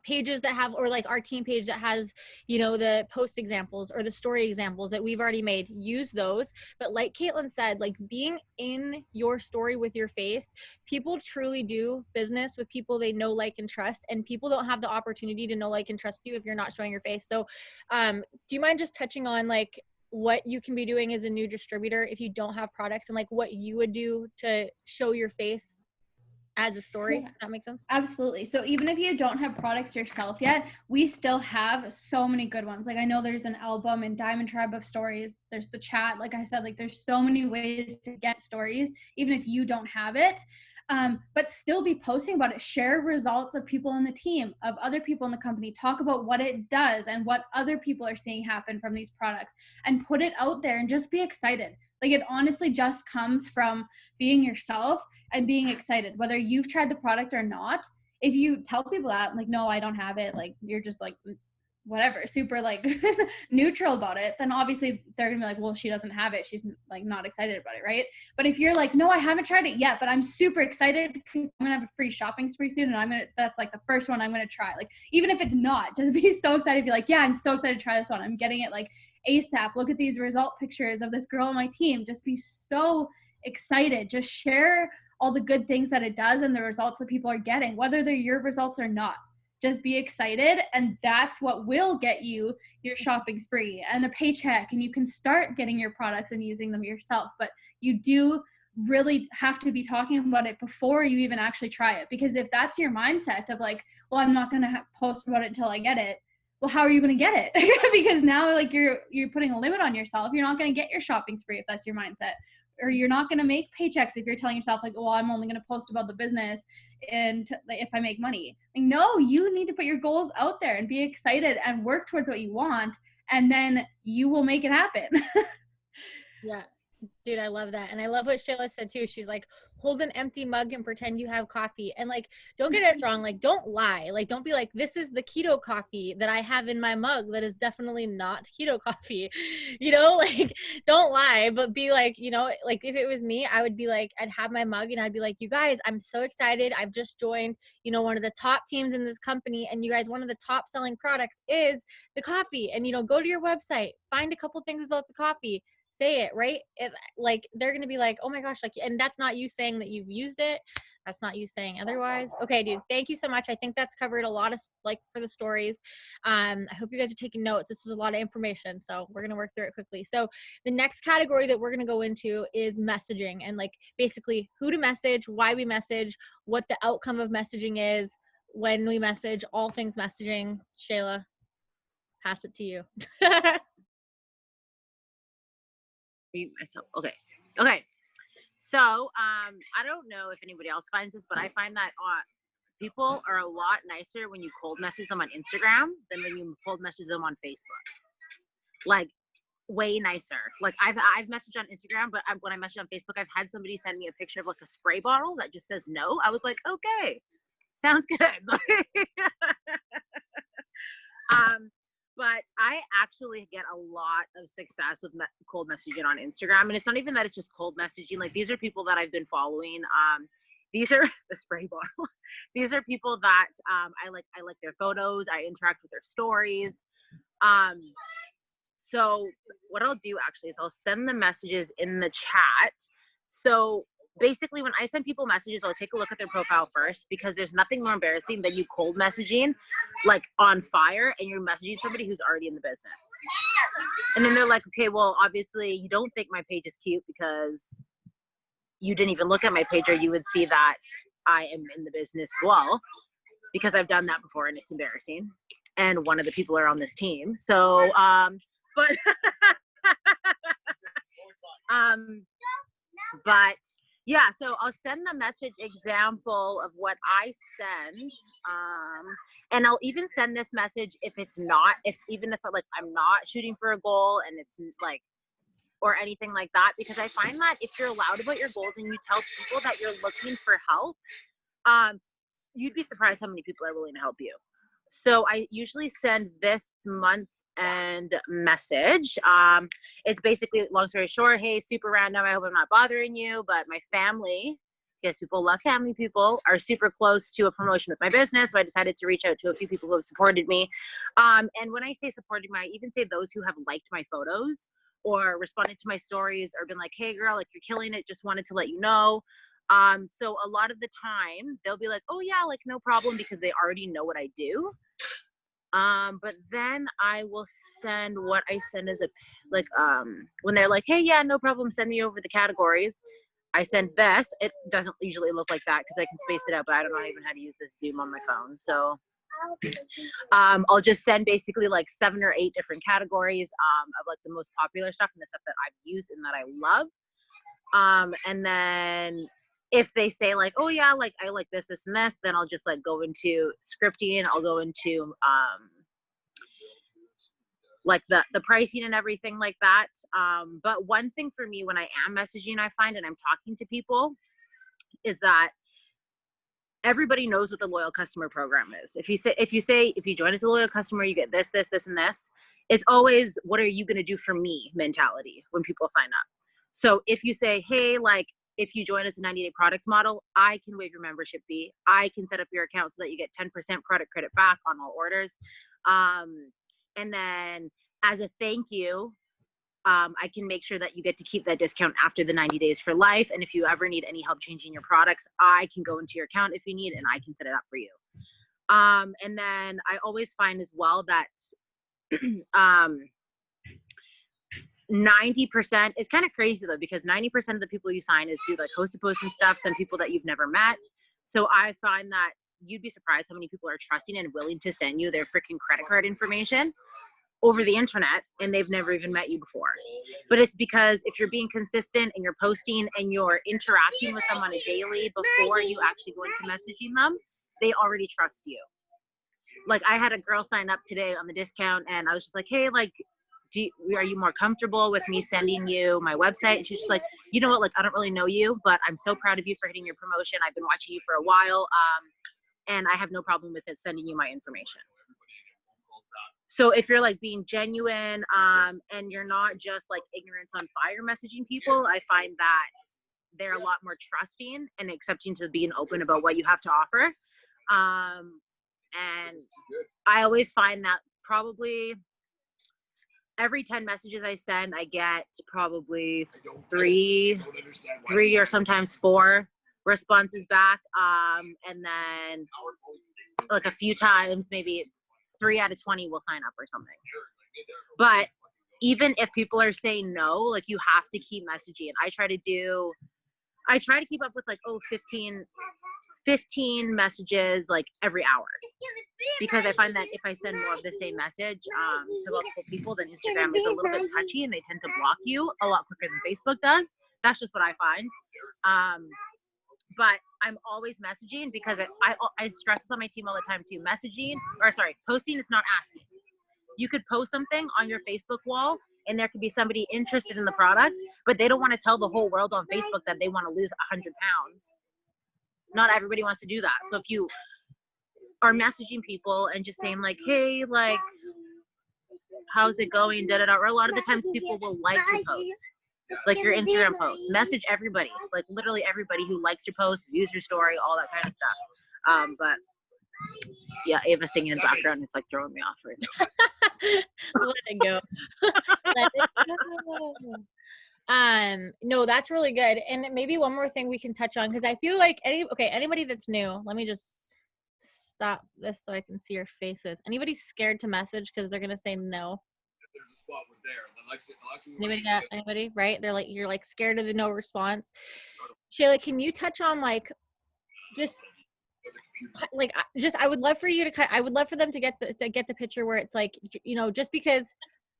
pages that have, or like our team page that has, the post examples or the story examples that we've already made, use those. But like Caitlin said, like being in your story with your face, people truly do business with people they know, like, and trust. And people don't have the opportunity to know, like, and trust you if you're not showing your face. So do you mind just touching on like what you can be doing as a new distributor if you don't have products, and like what you would do to show your face as a story? Yeah. If that makes sense. Absolutely. So even if you don't have products yourself yet, we still have so many good ones. Like I know there's an album and Diamond Tribe of stories. There's the chat. Like I said, like there's so many ways to get stories, even if you don't have it. But still be posting about it. Share results of people in the team, of other people in the company. Talk about what it does and what other people are seeing happen from these products, and put it out there and just be excited. Like it honestly just comes from being yourself and being excited, whether you've tried the product or not. If you tell people that, like, no, I don't have it, like you're just like whatever, super like neutral about it, then obviously they're gonna be like, well, she doesn't have it, she's like not excited about it, right? But if you're like, no, I haven't tried it yet, but I'm super excited because I'm gonna have a free shopping spree soon, and that's like the first one I'm gonna try. Like even if it's not, just be so excited, be like, yeah, I'm so excited to try this one, I'm getting it like ASAP, look at these result pictures of this girl on my team. Just be so excited. Just share all the good things that it does and the results that people are getting, whether they're your results or not. Just be excited, and that's what will get you your shopping spree and a paycheck, and you can start getting your products and using them yourself. But you do really have to be talking about it before you even actually try it, because if that's your mindset of like, well, I'm not going to post about it until I get it, well, how are you going to get it? Because now like you're putting a limit on yourself. You're not going to get your shopping spree if that's your mindset. Or you're not going to make paychecks if you're telling yourself like, well, I'm only going to post about the business and if I make money. Like, no, you need to put your goals out there and be excited and work towards what you want, and then you will make it happen. Yeah. Dude, I love that. And I love what Shayla said too. She's like, hold an empty mug and pretend you have coffee. And like, don't get us wrong. Like, don't lie. Like, don't be like, this is the keto coffee that I have in my mug that is definitely not keto coffee. Like, don't lie, but be like, like if it was me, I would be like, I'd have my mug and I'd be like, you guys, I'm so excited. I've just joined, one of the top teams in this company. And you guys, one of the top selling products is the coffee. And, go to your website, find a couple things about the coffee. Say it, right? Like they're gonna be like, oh my gosh, like, and that's not you saying that you've used it. That's not you saying otherwise. Okay, dude, thank you so much. I think that's covered a lot of, like, for the stories. I hope you guys are taking notes. This is a lot of information, so we're going to work through it quickly. So the next category that we're going to go into is messaging, and like basically who to message, why we message, what the outcome of messaging is, when we message, all things messaging. Shayla, pass it to you. Myself. Okay. So, I don't know if anybody else finds this, but I find that people are a lot nicer when you cold message them on Instagram than when you cold message them on Facebook. Like, way nicer. Like, I've messaged on Instagram, but when I message on Facebook, I've had somebody send me a picture of like a spray bottle that just says no. I was like, okay, sounds good. But I actually get a lot of success with cold messaging on Instagram. And it's not even that it's just cold messaging. Like, these are people that I've been following. These are the spray bottle. These are people that I like their photos. I interact with their stories. So what I'll do actually is I'll send the messages in the chat. So basically, when I send people messages, I'll take a look at their profile first, because there's nothing more embarrassing than you cold messaging like on fire and you're messaging somebody who's already in the business. And then they're like, okay, well, obviously you don't think my page is cute because you didn't even look at my page, or you would see that I am in the business as well, because I've done that before and it's embarrassing. And one of the people are on this team. So, but yeah, so I'll send the message example of what I send. And I'll even send this message if even if like I'm not shooting for a goal and it's like, or anything like that, because I find that if you're loud about your goals and you tell people that you're looking for help, you'd be surprised how many people are willing to help you. So I usually send this month's end message. It's basically, long story short, hey, super random, I hope I'm not bothering you, but my family, because people love family people, are super close to a promotion with my business. So I decided to reach out to a few people who have supported me. And when I say supported me, I even say those who have liked my photos or responded to my stories or been like, hey girl, like, you're killing it, just wanted to let you know. So a lot of the time they'll be like, oh yeah, like, no problem, because they already know what I do. But then I will send what I send as when they're like, hey, yeah, no problem, send me over the categories. I send this. It doesn't usually look like that because I can space it out, but I don't know even how to use this Zoom on my phone. So I'll just send basically like 7 or 8 different categories of like the most popular stuff and the stuff that I've used and that I love. And then if they say like, oh yeah, like I like this, and this, then I'll just like go into scripting. I'll go into like the pricing and everything like that. But one thing for me when I am messaging, I find, and I'm talking to people, is that everybody knows what the loyal customer program is. If you join as a loyal customer, you get this, this, this, and this. It's always, what are you going to do for me mentality when people sign up. So if you say, hey, like, if you join as a 90-day product model, I can waive your membership fee. I can set up your account so that you get 10% product credit back on all orders. And then as a thank you, I can make sure that you get to keep that discount after the 90 days for life. And if you ever need any help changing your products, I can go into your account if you need, and I can set it up for you. And then I always find as well that 90% is kind of crazy though, because 90% of the people you sign is do like host to post and stuff, some people that you've never met. So I find that you'd be surprised how many people are trusting and willing to send you their freaking credit card information over the internet, and they've never even met you before. But it's because if you're being consistent and you're posting and you're interacting with them on a daily before you actually go into messaging them, they already trust you. Like, I had a girl sign up today on the discount, and I was just like, hey, like, are you more comfortable with me sending you my website? And she's just like, you know what, like, I don't really know you, but I'm so proud of you for hitting your promotion. I've been watching you for a while, and I have no problem with it sending you my information. So if you're like being genuine, and you're not just like ignorance on fire messaging people, I find that they're a lot more trusting and accepting to being open about what you have to offer. And I always find that probably every 10 messages I send, I get probably three or sometimes 4 responses back. And then like a few times, maybe 3 out of 20 will sign up or something. But even if people are saying no, like you have to keep messaging. I try to keep up with like 15 messages like every hour, because I find that if I send more of the same message to multiple people, then Instagram is a little bit touchy and they tend to block you a lot quicker than Facebook does. That's just what I find. But I'm always messaging, because I stress this on my team all the time too. Posting is not asking. You could post something on your Facebook wall and there could be somebody interested in the product, but they don't want to tell the whole world on Facebook that they want to lose 100 pounds. Not everybody wants to do that. So if you are messaging people and just saying like, hey, like, how's it going? Or a lot of the times people will like your post, like your Instagram post. Message everybody, like literally everybody who likes your post, views your story, all that kind of stuff. But yeah, Ava's singing in the background. It's like throwing me off right now. Let it go. Let it go. No, that's really good. And maybe one more thing we can touch on, because I feel like anybody that's new, let me just stop this so I can see your faces. Anybody scared to message because they're gonna say no? Anybody, right? They're like, you're like scared of the no response. Shayla, can you touch on like I would love for you to I would love for them to get the picture where it's like, you know, just because,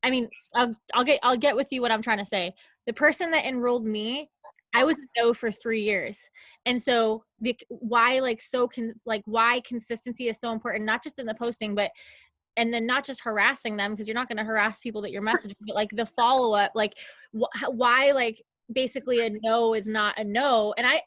I mean, I'll get with you what I'm trying to say. The person that enrolled me, I was a no for 3 years. And so why consistency is so important, not just in the posting, but, and then not just harassing them, because you're not going to harass people that you're messaging, but like the follow-up, like why, like, basically a no is not a no. And I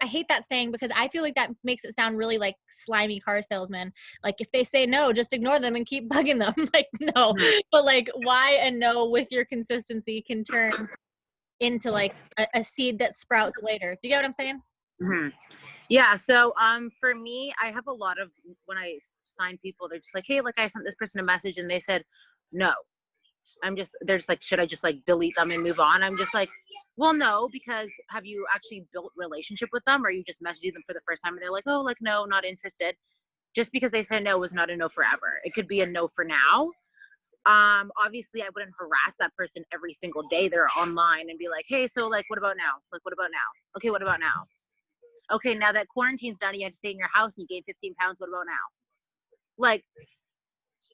hate that saying, because I feel like that makes it sound really like slimy car salesman. Like if they say no, just ignore them and keep bugging them. Like, no, but like why a no with your consistency can turn into like a seed that sprouts later. Do you get what I'm saying? Mm-hmm. Yeah. So, for me, I have a lot of, when I sign people, they're just like, hey, like I sent this person a message and they said no. They're just like, should I just like delete them and move on? I'm just like, well, no, because have you actually built relationship with them, or you just messaging them for the first time and they're like, oh, like, no, not interested. Just because they said no was not a no forever. It could be a no for now. Obviously I wouldn't harass that person every single day they're online and be like, hey, so like, what about now? Like, what about now? Okay, what about now? Okay, now that quarantine's done, you have to stay in your house and you gained 15 pounds. What about now? Like,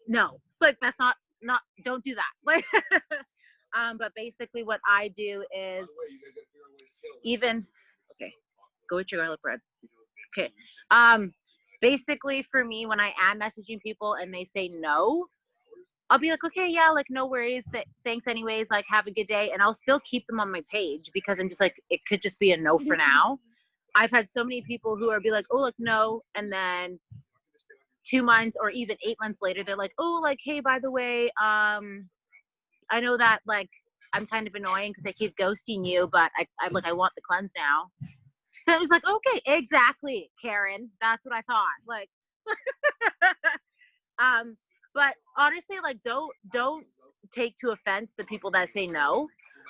no, like that's not, don't do that. Like, but basically what I do is okay, go with your garlic bread. Okay. Basically for me, when I am messaging people and they say no, I'll be like, okay, yeah, like no worries. Thanks anyways. Like, have a good day. And I'll still keep them on my page, because I'm just like, it could just be a no for now. I've had so many people who are be like, oh, look, no. And then 2 months or even 8 months later, they're like, oh, like, hey, by the way, I know that like I'm kind of annoying because I keep ghosting you, but I want the cleanse now. So I was like, okay, exactly, Karen. That's what I thought. Like, but honestly, like, don't take to offense the people that say no.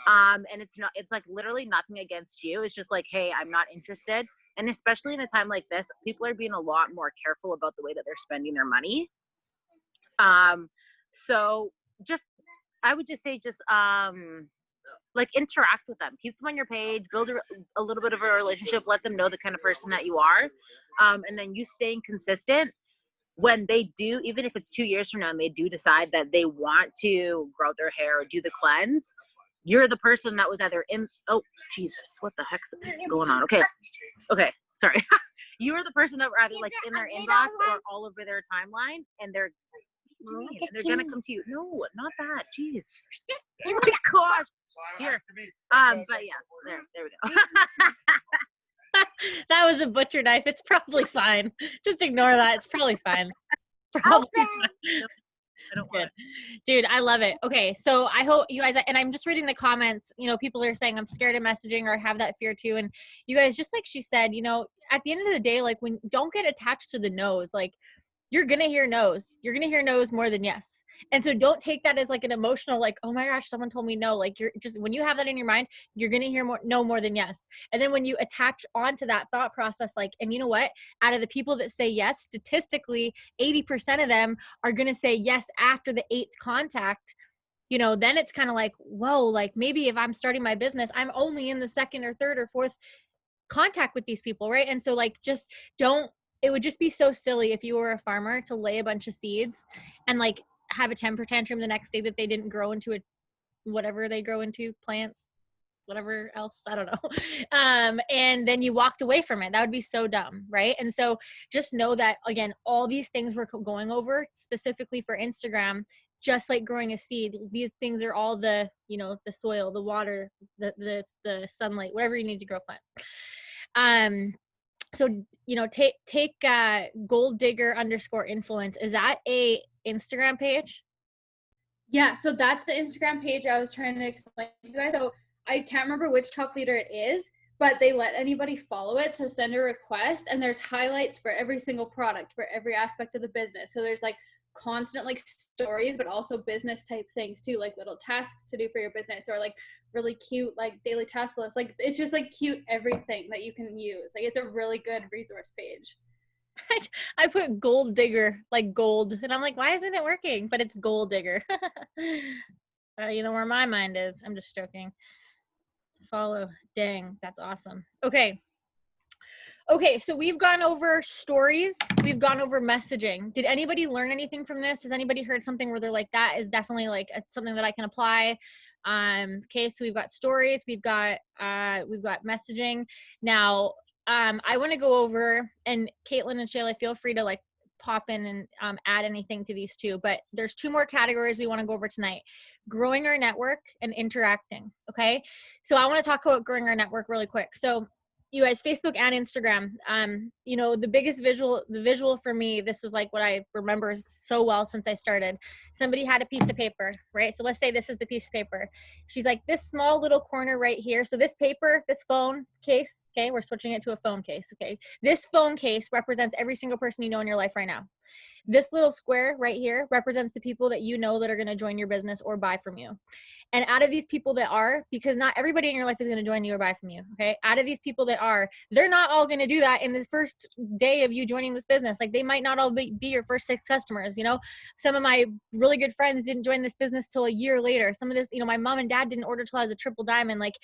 And it's like literally nothing against you. It's just like, hey, I'm not interested. And especially in a time like this, people are being a lot more careful about the way that they're spending their money. So I would just say, like, interact with them, keep them on your page, build a little bit of a relationship, let them know the kind of person that you are. And then you staying consistent when they do, even if it's 2 years from now and they do decide that they want to grow their hair or do the cleanse, you're the person that was either oh, Jesus, what the heck's going on? Okay, sorry. You were the person that were either like in their inbox or all over their timeline, and they're gonna come to you. No, not that. Jeez. Oh my gosh. Here. But yes, there we go. That was a butcher knife. It's probably fine. Just ignore that. It's probably fine. Probably fine. I don't Good. Dude, I love it. Okay, so I hope you guys, and I'm just reading the comments, you know, people are saying I'm scared of messaging or have that fear too. And you guys, just like she said, you know, at the end of the day, like, don't get attached to the no's. Like, you're going to hear no's. You're going to hear no's more than yes. And so don't take that as like an emotional, like, oh my gosh, someone told me no. Like, you're just, when you have that in your mind, you're going to hear more than yes. And then when you attach onto that thought process, like, and you know what, out of the people that say yes, statistically, 80% of them are going to say yes after the 8th contact. You know, then it's kind of like, whoa, like maybe if I'm starting my business, I'm only in the 2nd or 3rd or 4th contact with these people, right? And so like, just don't, it would just be so silly if you were a farmer to lay a bunch of seeds and like have a temper tantrum the next day that they didn't grow into whatever they grow into, plants, whatever else, I don't know. And then you walked away from it. That would be so dumb, right? And so just know that, again, all these things we're going over specifically for Instagram, just like growing a seed, these things are all the, you know, the soil, the water, the sunlight, whatever you need to grow a plant. So, you know, take gold digger _influence. Is that a Instagram page? Yeah, so that's the Instagram page I was trying to explain to you guys. So I can't remember which top leader it is, but they let anybody follow it. So send a request, and there's highlights for every single product, for every aspect of the business. So there's like constant like stories, but also business type things too, like little tasks to do for your business, or like really cute like daily task lists. Like it's just like cute everything that you can use. Like it's a really good resource page. I put gold digger, like gold, and I'm like, why isn't it working? But it's gold digger. You know where my mind is. I'm just joking. Follow. Dang, that's awesome. Okay, so we've gone over stories. We've gone over messaging. Did anybody learn anything from this? Has anybody heard something where they're like, that is definitely like something that I can apply? Okay, so we've got stories. We've got messaging. Now, I want to go over, and Caitlin and Shayla, feel free to like pop in and add anything to these two, but there's 2 more categories we want to go over tonight: growing our network and interacting. Okay, so I want to talk about growing our network really quick. So you guys, Facebook and Instagram, you know, the visual for me, this was like what I remember so well since I started. Somebody had a piece of paper, right? So let's say this is the piece of paper. She's like, this small little corner right here. So this paper, this phone case, okay, we're switching it to a phone case, okay? This phone case represents every single person you know in your life right now. This little square right here represents the people that you know that are going to join your business or buy from you. And out of these people that are, because not everybody in your life is going to join you or buy from you, okay? Out of these people that are, they're not all going to do that in the first day of you joining this business. Like, they might not all be your first 6 customers, you know? Some of my really good friends didn't join this business till a year later. Some of this, you know, my mom and dad didn't order till I was a triple diamond. Like,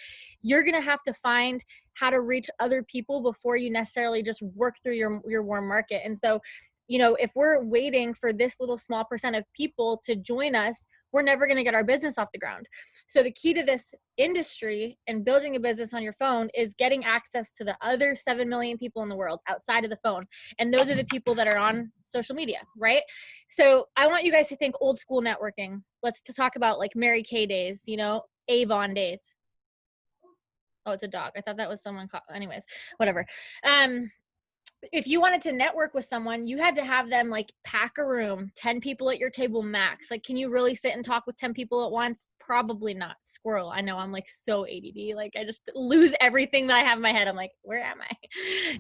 you're going to have to find how to reach other people before you necessarily just work through your warm market. And so, you know, if we're waiting for this little small percent of people to join us, we're never going to get our business off the ground. So the key to this industry and building a business on your phone is getting access to the other 7 million people in the world outside of the phone. And those are the people that are on social media, right? So I want you guys to think old school networking. Let's talk about like Mary Kay days, you know, Avon days. Oh, it's a dog. I thought that was someone. Anyways, whatever. If you wanted to network with someone, you had to have them like pack a room, 10 people at your table max. Like, can you really sit and talk with 10 people at once? Probably not. Squirrel. I know, I'm like so ADD. Like, I just lose everything that I have in my head. I'm like, where am I?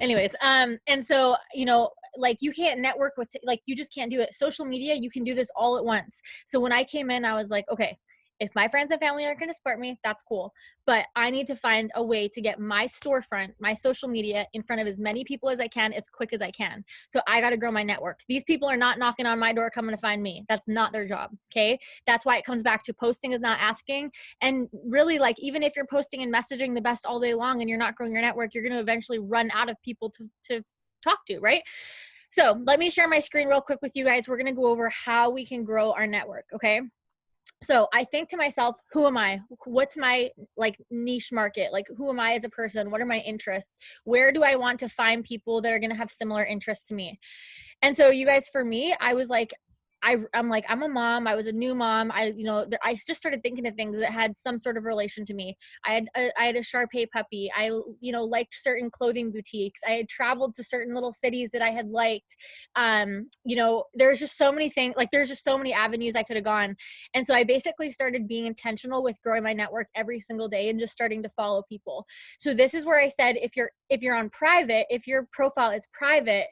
Anyways, and so, you know, like, you can't network with, like, you just can't do it. Social media, you can do this all at once. So when I came in, I was like, okay, if my friends and family are going to support me, that's cool. But I need to find a way to get my storefront, my social media in front of as many people as I can, as quick as I can. So I got to grow my network. These people are not knocking on my door coming to find me. That's not their job. Okay. That's why it comes back to posting is not asking. And really, like, even if you're posting and messaging the best all day long and you're not growing your network, you're going to eventually run out of people to talk to, right? So let me share my screen real quick with you guys. We're going to go over how we can grow our network. Okay. So I think to myself, who am I? What's my like niche market? Like, who am I as a person? What are my interests? Where do I want to find people that are going to have similar interests to me? And so you guys, for me, I was like, I'm like, I'm a mom. I was a new mom. I just started thinking of things that had some sort of relation to me. I had a Shar-Pei puppy. I, you know, liked certain clothing boutiques. I had traveled to certain little cities that I had liked. You know, there's just so many things, like, there's just so many avenues I could have gone. And so I basically started being intentional with growing my network every single day and just starting to follow people. So this is where I said, if you're on private, if your profile is private,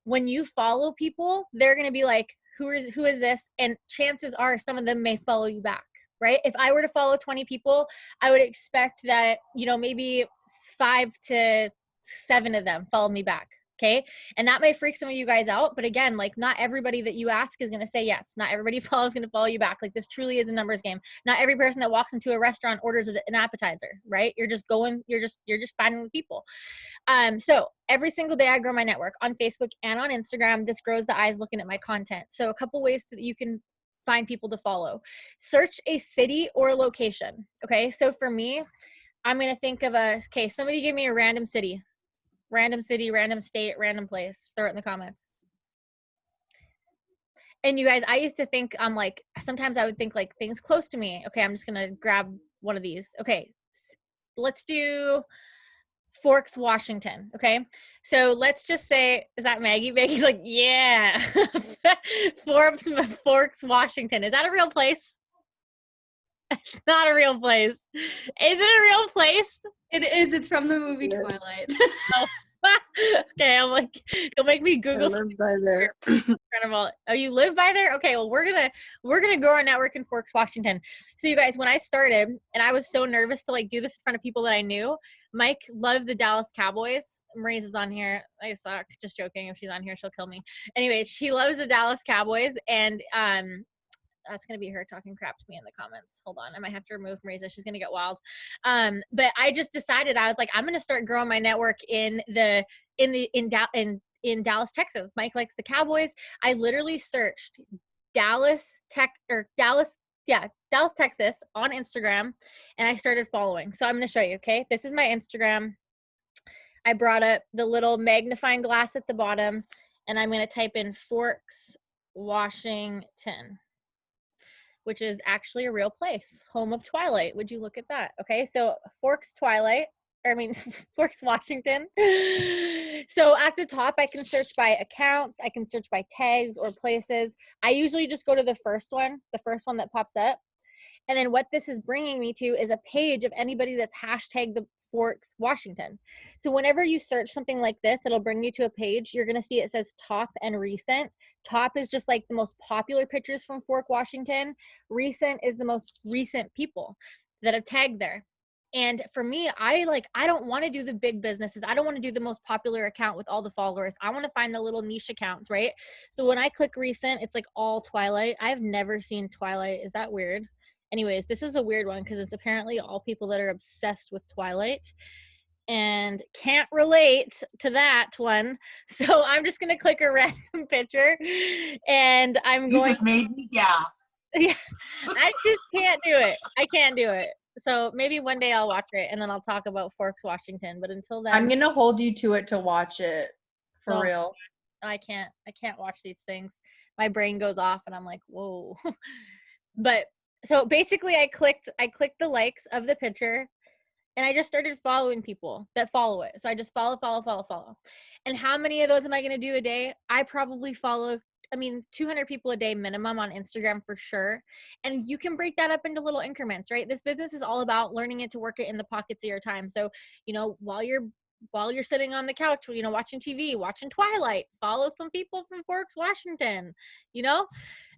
when you follow people, they're going to be like, who is this? And chances are some of them may follow you back, right? If I were to follow 20 people, I would expect that, you know, maybe 5 to 7 of them follow me back. Okay. And that may freak some of you guys out. But again, like, not everybody that you ask is going to say yes. Not everybody is going to follow you back. Like, this truly is a numbers game. Not every person that walks into a restaurant orders an appetizer, right? You're just finding the people. So every single day I grow my network on Facebook and on Instagram. This grows the eyes looking at my content. So a couple ways that you can find people to follow. Search a city or a location. Okay. So for me, I'm going to think of somebody give me a random city, random state, random place. Throw it in the comments. And you guys, I used to think, sometimes I would think like things close to me. Okay. I'm just going to grab one of these. Okay. Let's do Forks, Washington. Okay. So let's just say, is that Maggie? Maggie's like, yeah. Forks, Washington. Is that a real place? It's not a real place. Is it a real place? It is. It's from the movie Yes. Twilight. Oh. Okay, I'm like, you'll make me I Google. live by there. Oh, you live by there? Okay, well, we're gonna grow our network in Forks, Washington. So you guys, when I started, and I was so nervous to like do this in front of people that I knew, Mike loved the Dallas Cowboys. Maria's is on here. I suck. Just joking. If she's on here, she'll kill me. Anyway, she loves the Dallas Cowboys, and that's going to be her talking crap to me in the comments. Hold on. I might have to remove Marisa. She's going to get wild. But I just decided, I was like, I'm going to start growing my network in Dallas, Texas. Mike likes the Cowboys. I literally searched Dallas, Texas on Instagram, and I started following. So I'm going to show you. Okay. This is my Instagram. I brought up the little magnifying glass at the bottom, and I'm going to type in Forks, Washington, which is actually a real place, home of Twilight. Would you look at that? Okay, so Forks, Washington. So at the top, I can search by accounts, I can search by tags or places. I usually just go to the first one that pops up. And then what this is bringing me to is a page of anybody that's hashtagged the Forks, Washington. So whenever you search something like this, it'll bring you to a page. You're going to see it says top and recent. Top is just like the most popular pictures from Fork, Washington. Recent is the most recent people that have tagged there. And for me, I don't want to do the big businesses. I don't want to do the most popular account with all the followers. I want to find the little niche accounts, right? So when I click recent, it's like all Twilight. I've never seen Twilight. Is that weird? Anyways, this is a weird one because it's apparently all people that are obsessed with Twilight and can't relate to that one. So I'm just going to click a random picture and You just made me gasp. Yeah, I just can't do it. I can't do it. So maybe one day I'll watch it and then I'll talk about Forks, Washington. But until then, I'm gonna hold you to it to watch it for Don't. real. I can't watch these things. My brain goes off and I'm like, whoa. But so basically I clicked the likes of the picture and I just started following people that follow it. So I just follow. And how many of those am I going to do a day? I probably follow 200 people a day minimum on Instagram for sure. And you can break that up into little increments, right? This business is all about learning it to work it in the pockets of your time. So, while you're sitting on the couch, watching TV, watching Twilight, follow some people from Forks, Washington,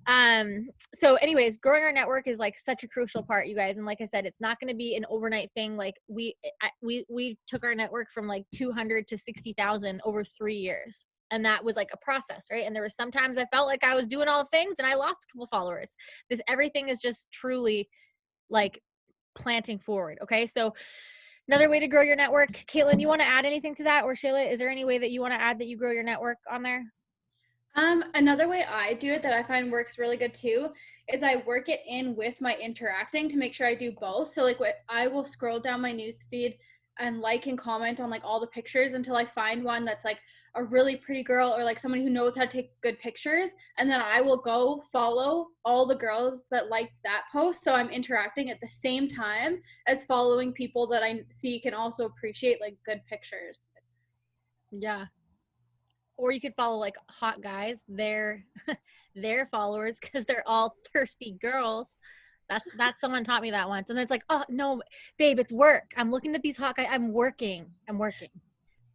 So anyways, growing our network is like such a crucial part, you guys. And like I said, it's not going to be an overnight thing. Like we took our network from like 200 to 60,000 over 3 years. And that was like a process, right? And there were sometimes I felt like I was doing all the things and I lost a couple followers. Everything is just truly like planting forward. Okay. So another way to grow your network, Caitlin, you want to add anything to that? Or Shayla, is there any way that you want to add that you grow your network on there? Another way I do it that I find works really good too is I work it in with my interacting to make sure I do both. So like I will scroll down my news feed and like and comment on like all the pictures until I find one that's like a really pretty girl or like someone who knows how to take good pictures, and then I will go follow all the girls that like that post, so I'm interacting at the same time as following people that I see can also appreciate like good pictures. Yeah. Or you could follow like hot guys, their followers, because they're all thirsty girls. That's someone taught me that once. And it's like, oh no, babe, it's work. I'm looking at these hot guys. I'm working.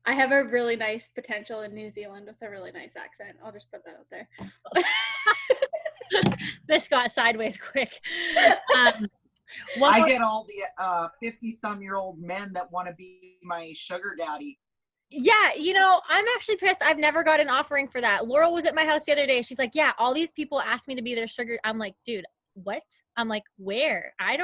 I have a really nice potential in New Zealand with a really nice accent. I'll just put that out there. This got sideways quick. I get all the 50-some-year-old men that want to be my sugar daddy. Yeah, you know, I'm actually pissed. I've never got an offering for that. Laurel was at my house the other day. She's like, yeah, all these people asked me to be their sugar. I'm like, dude, what? I'm like, where? I've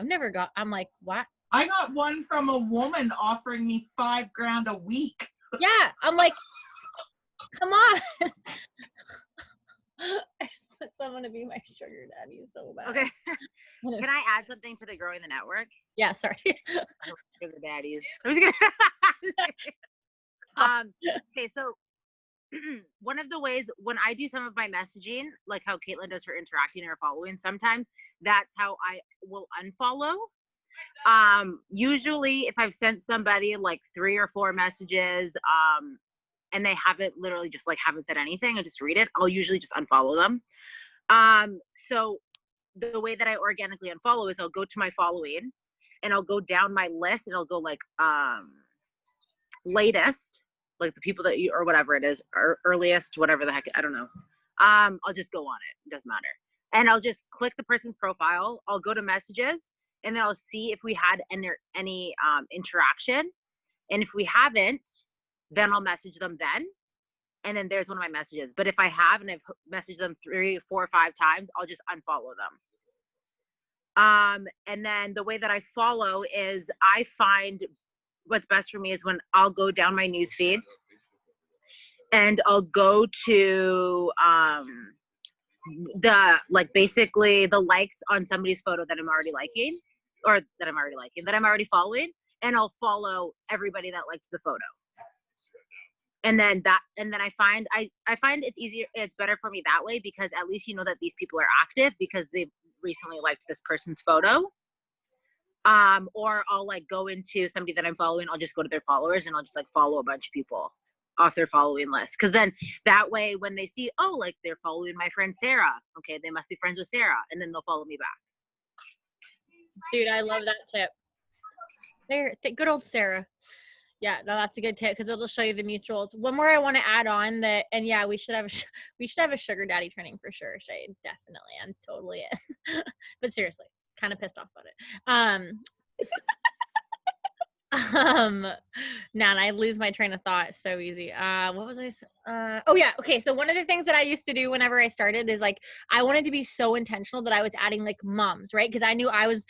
never got, I'm like, what? I got one from a woman offering me $5,000 a week. Yeah, I'm like, come on. I just want someone to be my sugar daddy so bad. Okay. Can I add something to the Growing the Network? Yeah, sorry. Sugar daddies. I was gonna okay, so one of the ways when I do some of my messaging, like how Caitlin does for interacting or following, sometimes that's how I will unfollow. Usually if I've sent somebody like 3 or 4 messages, and they haven't literally just like haven't said anything, I just read it, I'll usually just unfollow them. So the way that I organically unfollow is I'll go to my following and I'll go down my list and I'll go like latest, like the people that you or whatever it is, or earliest, whatever the heck, I don't know. I'll just go on it. It doesn't matter. And I'll just click the person's profile. I'll go to messages and then I'll see if we had any interaction. And if we haven't, then I'll message them then. And then there's one of my messages. But if I have and I've messaged them 3, 4, 5 times, I'll just unfollow them. And then the way that I follow is I find what's best for me is when I'll go down my newsfeed and I'll go to basically the likes on somebody's photo that I'm already liking, or that I'm already following, and I'll follow everybody that liked the photo. And then I find it's easier, it's better for me that way, because at least you know that these people are active because they've recently liked this person's photo. Or I'll like go into somebody that I'm following, I'll just go to their followers and I'll just like follow a bunch of people off their following list. Cause then that way when they see, oh, like they're following my friend Sarah, okay, they must be friends with Sarah, and then they'll follow me back. Dude, I love that tip. There, good old Sarah. Yeah, no, that's a good tip because it'll show you the mutuals. One more I want to add on that, and yeah, we should have a sugar daddy training for sure, Shay. Definitely, I'm totally in. But seriously, kind of pissed off about it. Now I lose my train of thought so easy. What was oh yeah, okay, so one of the things that I used to do whenever I started is like I wanted to be so intentional that I was adding like moms, right? Because I knew I was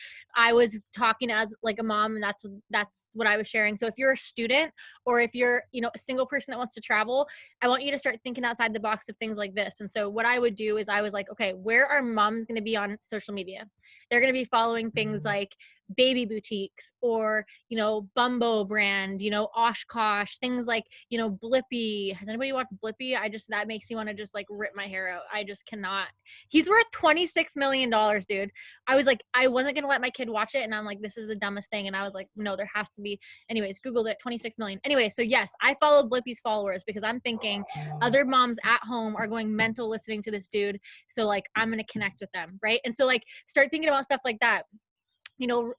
talking as like a mom, and that's what I was sharing. So if you're a student or if you're, you know, a single person that wants to travel, I want you to start thinking outside the box of things like this. And so what I would do is I was like, okay, where are moms going to be on social media? They're going to be following things like baby boutiques or, you know, Bumbo brand, you know, Oshkosh, things like, you know, Blippi. Has anybody watched Blippi? That makes me want to just like rip my hair out. I just cannot. He's worth $26 million, dude. I was like, I wasn't going to let my kid watch it. And I'm like, this is the dumbest thing. And I was like, no, there has to be. Anyways, Googled it, 26 million. Anyway, so yes, I followed Blippi's followers because I'm thinking other moms at home are going mental listening to this dude. So like, I'm going to connect with them. Right. And so like, start thinking about stuff like that. You know,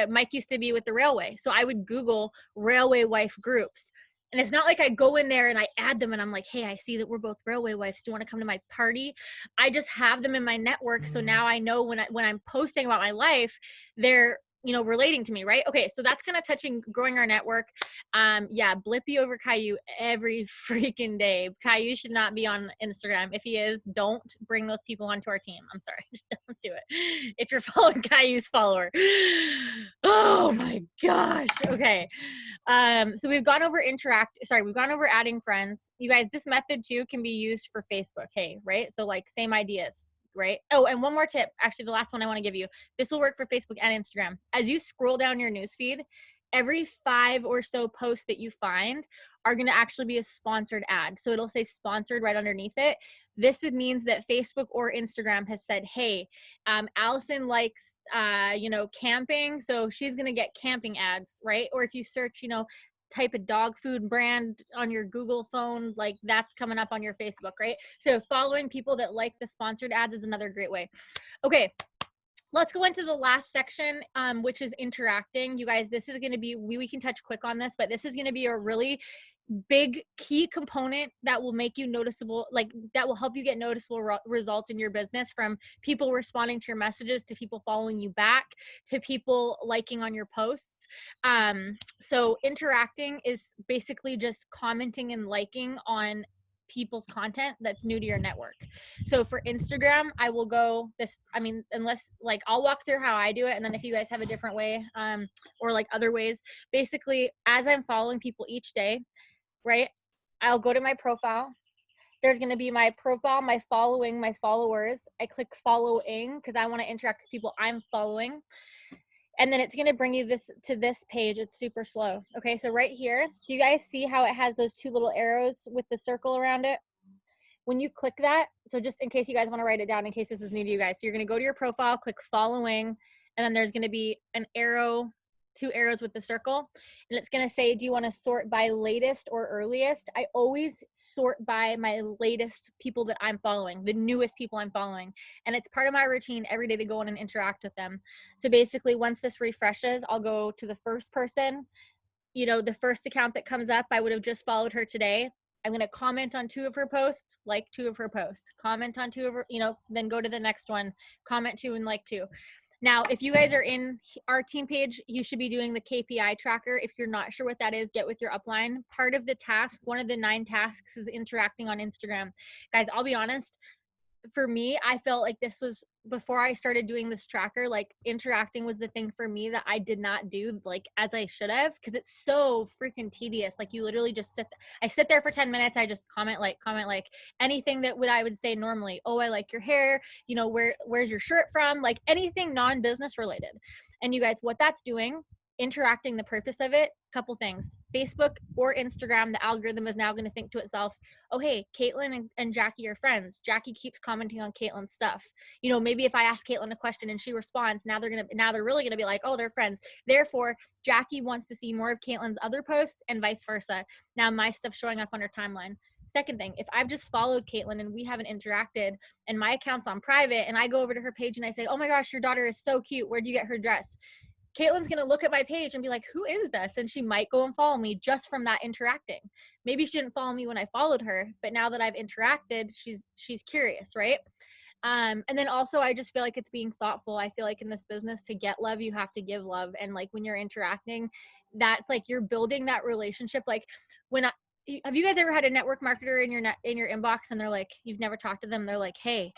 Mike used to be with the railway. So I would Google railway wife groups. And it's not like I go in there and I add them and I'm like, hey, I see that we're both railway wives. Do you want to come to my party? I just have them in my network. So now I know when I'm posting about my life, they're, you know, relating to me, right? Okay, so that's kind of touching growing our network. Yeah, Blippi over Caillou every freaking day. Caillou should not be on Instagram. If he is, don't bring those people onto our team. I'm sorry, just don't do it. If you're following Caillou's follower. Oh my gosh. Okay. So we've gone over adding friends. You guys, this method too can be used for Facebook, hey, right? So like same ideas. Right? Oh, and one more tip, actually the last one I want to give you. This will work for Facebook and Instagram. As you scroll down your newsfeed, every 5 or so posts that you find are going to actually be a sponsored ad. So it'll say sponsored right underneath it. This means that Facebook or Instagram has said, hey, Allison likes, you know, camping. So she's going to get camping ads, right? Or if you search, you know, type a dog food brand on your Google phone, like that's coming up on your Facebook, right? So following people that like the sponsored ads is another great way. Okay, let's go into the last section, which is interacting. You guys, this is going to be, we can touch quick on this, but this is going to be a really big key component that will make you noticeable, like that will help you get noticeable results in your business, from people responding to your messages, to people following you back, to people liking on your posts. So interacting is basically just commenting and liking on people's content that's new to your network. So for Instagram, I will go this, I mean, unless like I'll walk through how I do it, and then if you guys have a different way, or like other ways, basically as I'm following people each day, right, I'll go to my profile. There's going to be my profile, my following, my followers. I click following because I want to interact with people I'm following. And then it's going to bring you to this page. It's super slow. Okay, so right here, do you guys see how it has those two little arrows with the circle around it? When you click that, so just in case you guys want to write it down, in case this is new to you guys, so you're going to go to your profile, click following, and then there's going to be an arrow, two arrows with the circle, and it's going to say, do you want to sort by latest or earliest? I always sort by my latest people that I'm following, the newest people I'm following, and it's part of my routine every day to go in and interact with them. So basically, once this refreshes, I'll go to the first person, you know, the first account that comes up. I would have just followed her today. I'm going to comment on 2 of her posts, like 2 of her posts, comment on 2 of her, you know, then go to the next one, comment 2 and like 2. Now, if you guys are in our team page, you should be doing the KPI tracker. If you're not sure what that is, get with your upline. Part of the task, one of the 9 tasks, is interacting on Instagram. Guys, I'll be honest, for me, I felt like this was, before I started doing this tracker, like interacting was the thing for me that I did not do like as I should have, because it's so freaking tedious. Like you literally just I sit there for 10 minutes. I just comment like anything that I would say normally. Oh, I like your hair. You know, where's your shirt from? Like anything non-business related. And you guys, what that's doing, interacting, the purpose of it, couple things. Facebook or Instagram, the algorithm is now going to think to itself, oh, hey, Caitlin and Jackie are friends. Jackie keeps commenting on Caitlin's stuff. You know, maybe if I ask Caitlin a question and she responds, now they're really going to be like, oh, they're friends. Therefore, Jackie wants to see more of Caitlin's other posts and vice versa. Now my stuff's showing up on her timeline. Second thing, if I've just followed Caitlin and we haven't interacted and my account's on private and I go over to her page and I say, oh my gosh, your daughter is so cute. Where'd you get her dress? Caitlin's going to look at my page and be like, who is this? And she might go and follow me just from that interacting. Maybe she didn't follow me when I followed her, but now that I've interacted, she's curious, right? And then also, I just feel like it's being thoughtful. I feel like in this business, to get love, you have to give love. And like when you're interacting, that's like you're building that relationship. Like have you guys ever had a network marketer in your inbox and they're like, you've never talked to them? They're like, hey,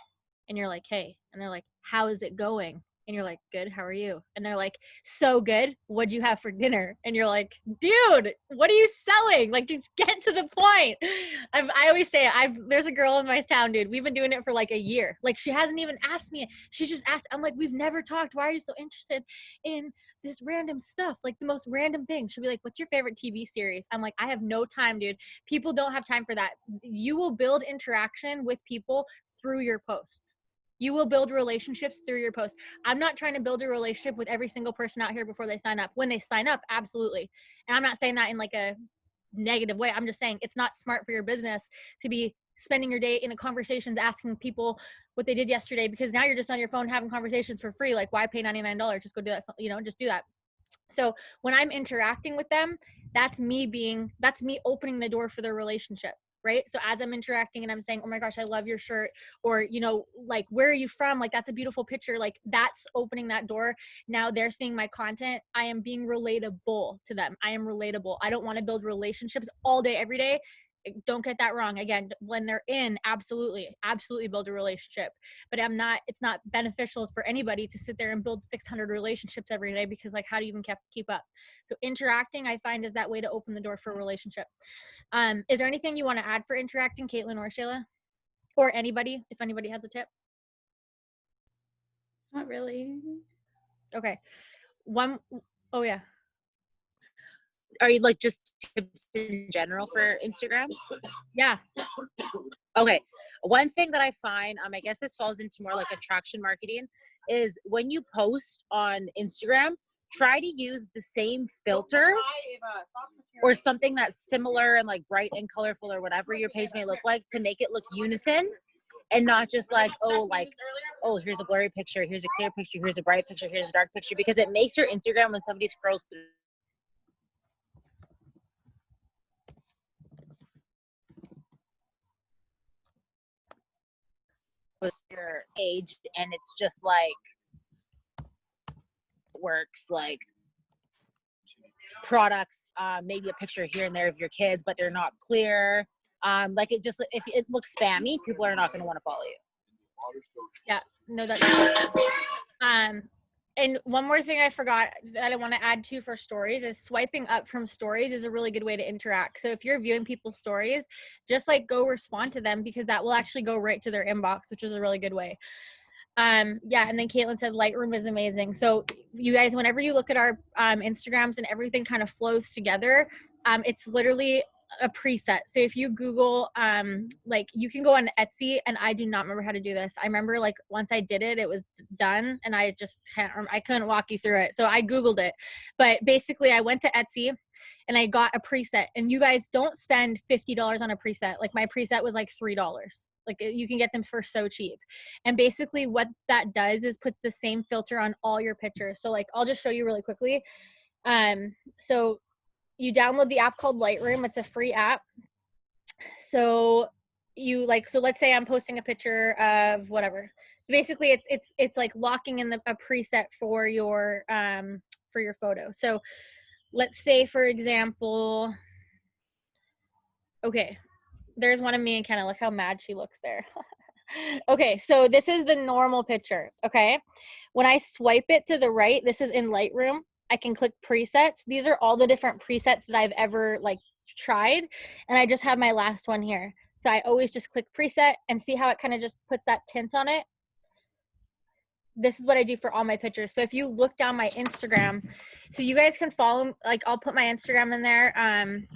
and you're like, hey, and they're like, how is it going? And you're like, good, how are you? And they're like, so good, what'd you have for dinner? And you're like, dude, what are you selling? Like, just get to the point. I always say, there's a girl in my town, dude, we've been doing it for like a year. Like, she hasn't even asked me. She just asked, I'm like, we've never talked. Why are you so interested in this random stuff? Like the most random things. She'll be like, what's your favorite TV series? I'm like, I have no time, dude. People don't have time for that. You will build interaction with people through your posts. You will build relationships through your posts. I'm not trying to build a relationship with every single person out here before they sign up. When they sign up, absolutely. And I'm not saying that in like a negative way. I'm just saying it's not smart for your business to be spending your day in a conversations asking people what they did yesterday, because now you're just on your phone having conversations for free. Like, why pay $99? Just go do that. You know, just do that. So when I'm interacting with them, that's me opening the door for the relationship. Right? So as I'm interacting and I'm saying, oh my gosh, I love your shirt, or, you know, like, where are you from? Like, that's a beautiful picture. Like, that's opening that door. Now they're seeing my content. I am being relatable to them. I am relatable. I don't want to build relationships all day, every day. Don't get that wrong. Again, when they're in, absolutely build a relationship, but it's not beneficial for anybody to sit there and build 600 relationships every day, because like, how do you even keep up? So interacting, I find, is that way to open the door for a relationship. Is there anything you want to add for interacting, Caitlin or Shayla, or anybody, if anybody has a tip? Not really. Okay. Oh yeah. Are you like just tips in general for Instagram? Yeah. Okay. One thing that I find, I guess this falls into more like attraction marketing, is when you post on Instagram, try to use the same filter or something that's similar and like bright and colorful or whatever your page may look like, to make it look unison. and not just like, oh, here's a blurry picture, here's a clear picture, here's a bright picture, here's a dark picture, because it makes your Instagram, when somebody scrolls through your age, and it's just like works like products, maybe a picture here and there of your kids, but they're not clear. Like it just, if it looks spammy, people are not going to want to follow you. Yeah, no, that's and one more thing I forgot that I want to add to for stories is swiping up from stories is a really good way to interact. So if you're viewing people's stories, just like go respond to them, because that will actually go right to their inbox, which is a really good way. Yeah, and then Caitlin said Lightroom is amazing. So you guys, whenever you look at our Instagrams and everything kind of flows together, it's literally a preset. So if you Google, like you can go on Etsy, and I do not remember how to do this. I remember like once I did it, it was done, and I just I couldn't walk you through it. So I Googled it, but basically I went to Etsy and I got a preset, and you guys don't spend $50 on a preset. Like my preset was like $3. Like you can get them for so cheap. And basically what that does is puts the same filter on all your pictures. So like, I'll just show you really quickly. So you download the app called Lightroom. It's a free app. So you like, so let's say I'm posting a picture of whatever. So basically it's like locking in a preset for your photo. So let's say, for example, okay, there's one of me and Kenna. Look how mad she looks there. Okay, so this is the normal picture, okay? When I swipe it to the right, this is in Lightroom, I can click presets. These are all the different presets that I've ever like tried, and I just have my last one here. So I always just click preset and see how it kind of just puts that tint on it. This is what I do for all my pictures. So if you look down my Instagram, so you guys can follow, like I'll put my Instagram in there.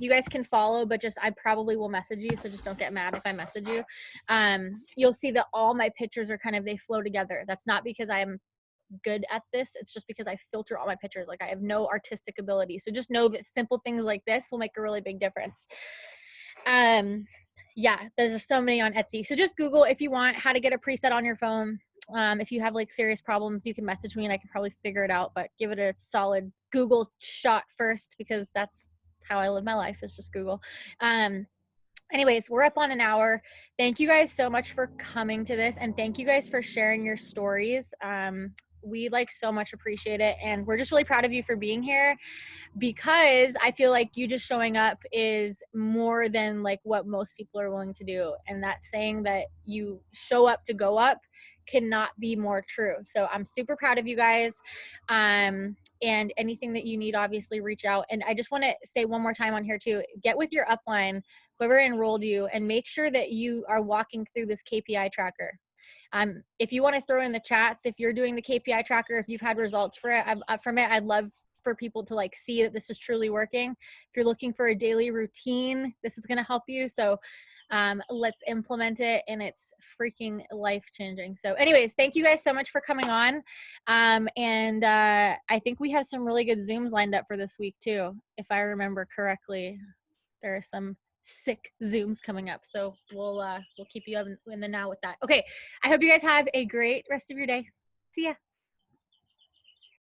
You guys can follow, but just, I probably will message you. So just don't get mad if I message you. You'll see that all my pictures are kind of, they flow together. That's not because I'm good at this. It's just because I filter all my pictures. Like I have no artistic ability. So just know that simple things like this will make a really big difference. Yeah, there's just so many on Etsy. So just Google if you want how to get a preset on your phone. If you have like serious problems, you can message me and I can probably figure it out, but give it a solid Google shot first, because that's how I live my life, is just Google. Anyways, we're up on an hour. Thank you guys so much for coming to this, and thank you guys for sharing your stories. We like so much appreciate it, and we're just really proud of you for being here, because I feel like you just showing up is more than like what most people are willing to do. And that saying that you show up to go up cannot be more true. So I'm super proud of you guys. And anything that you need, obviously reach out. And I just want to say one more time on here too, get with your upline, whoever enrolled you, and make sure that you are walking through this KPI tracker. If you want to throw in the chats, if you're doing the KPI tracker, if you've had results for it, I'd love for people to like see that this is truly working. If you're looking for a daily routine, this is going to help you. So let's implement it, and it's freaking life-changing. So anyways, thank you guys so much for coming on. And I think we have some really good Zooms lined up for this week too. If I remember correctly, there are some sick Zooms coming up. So we'll keep you in the now with that. Okay, I hope you guys have a great rest of your day. See ya.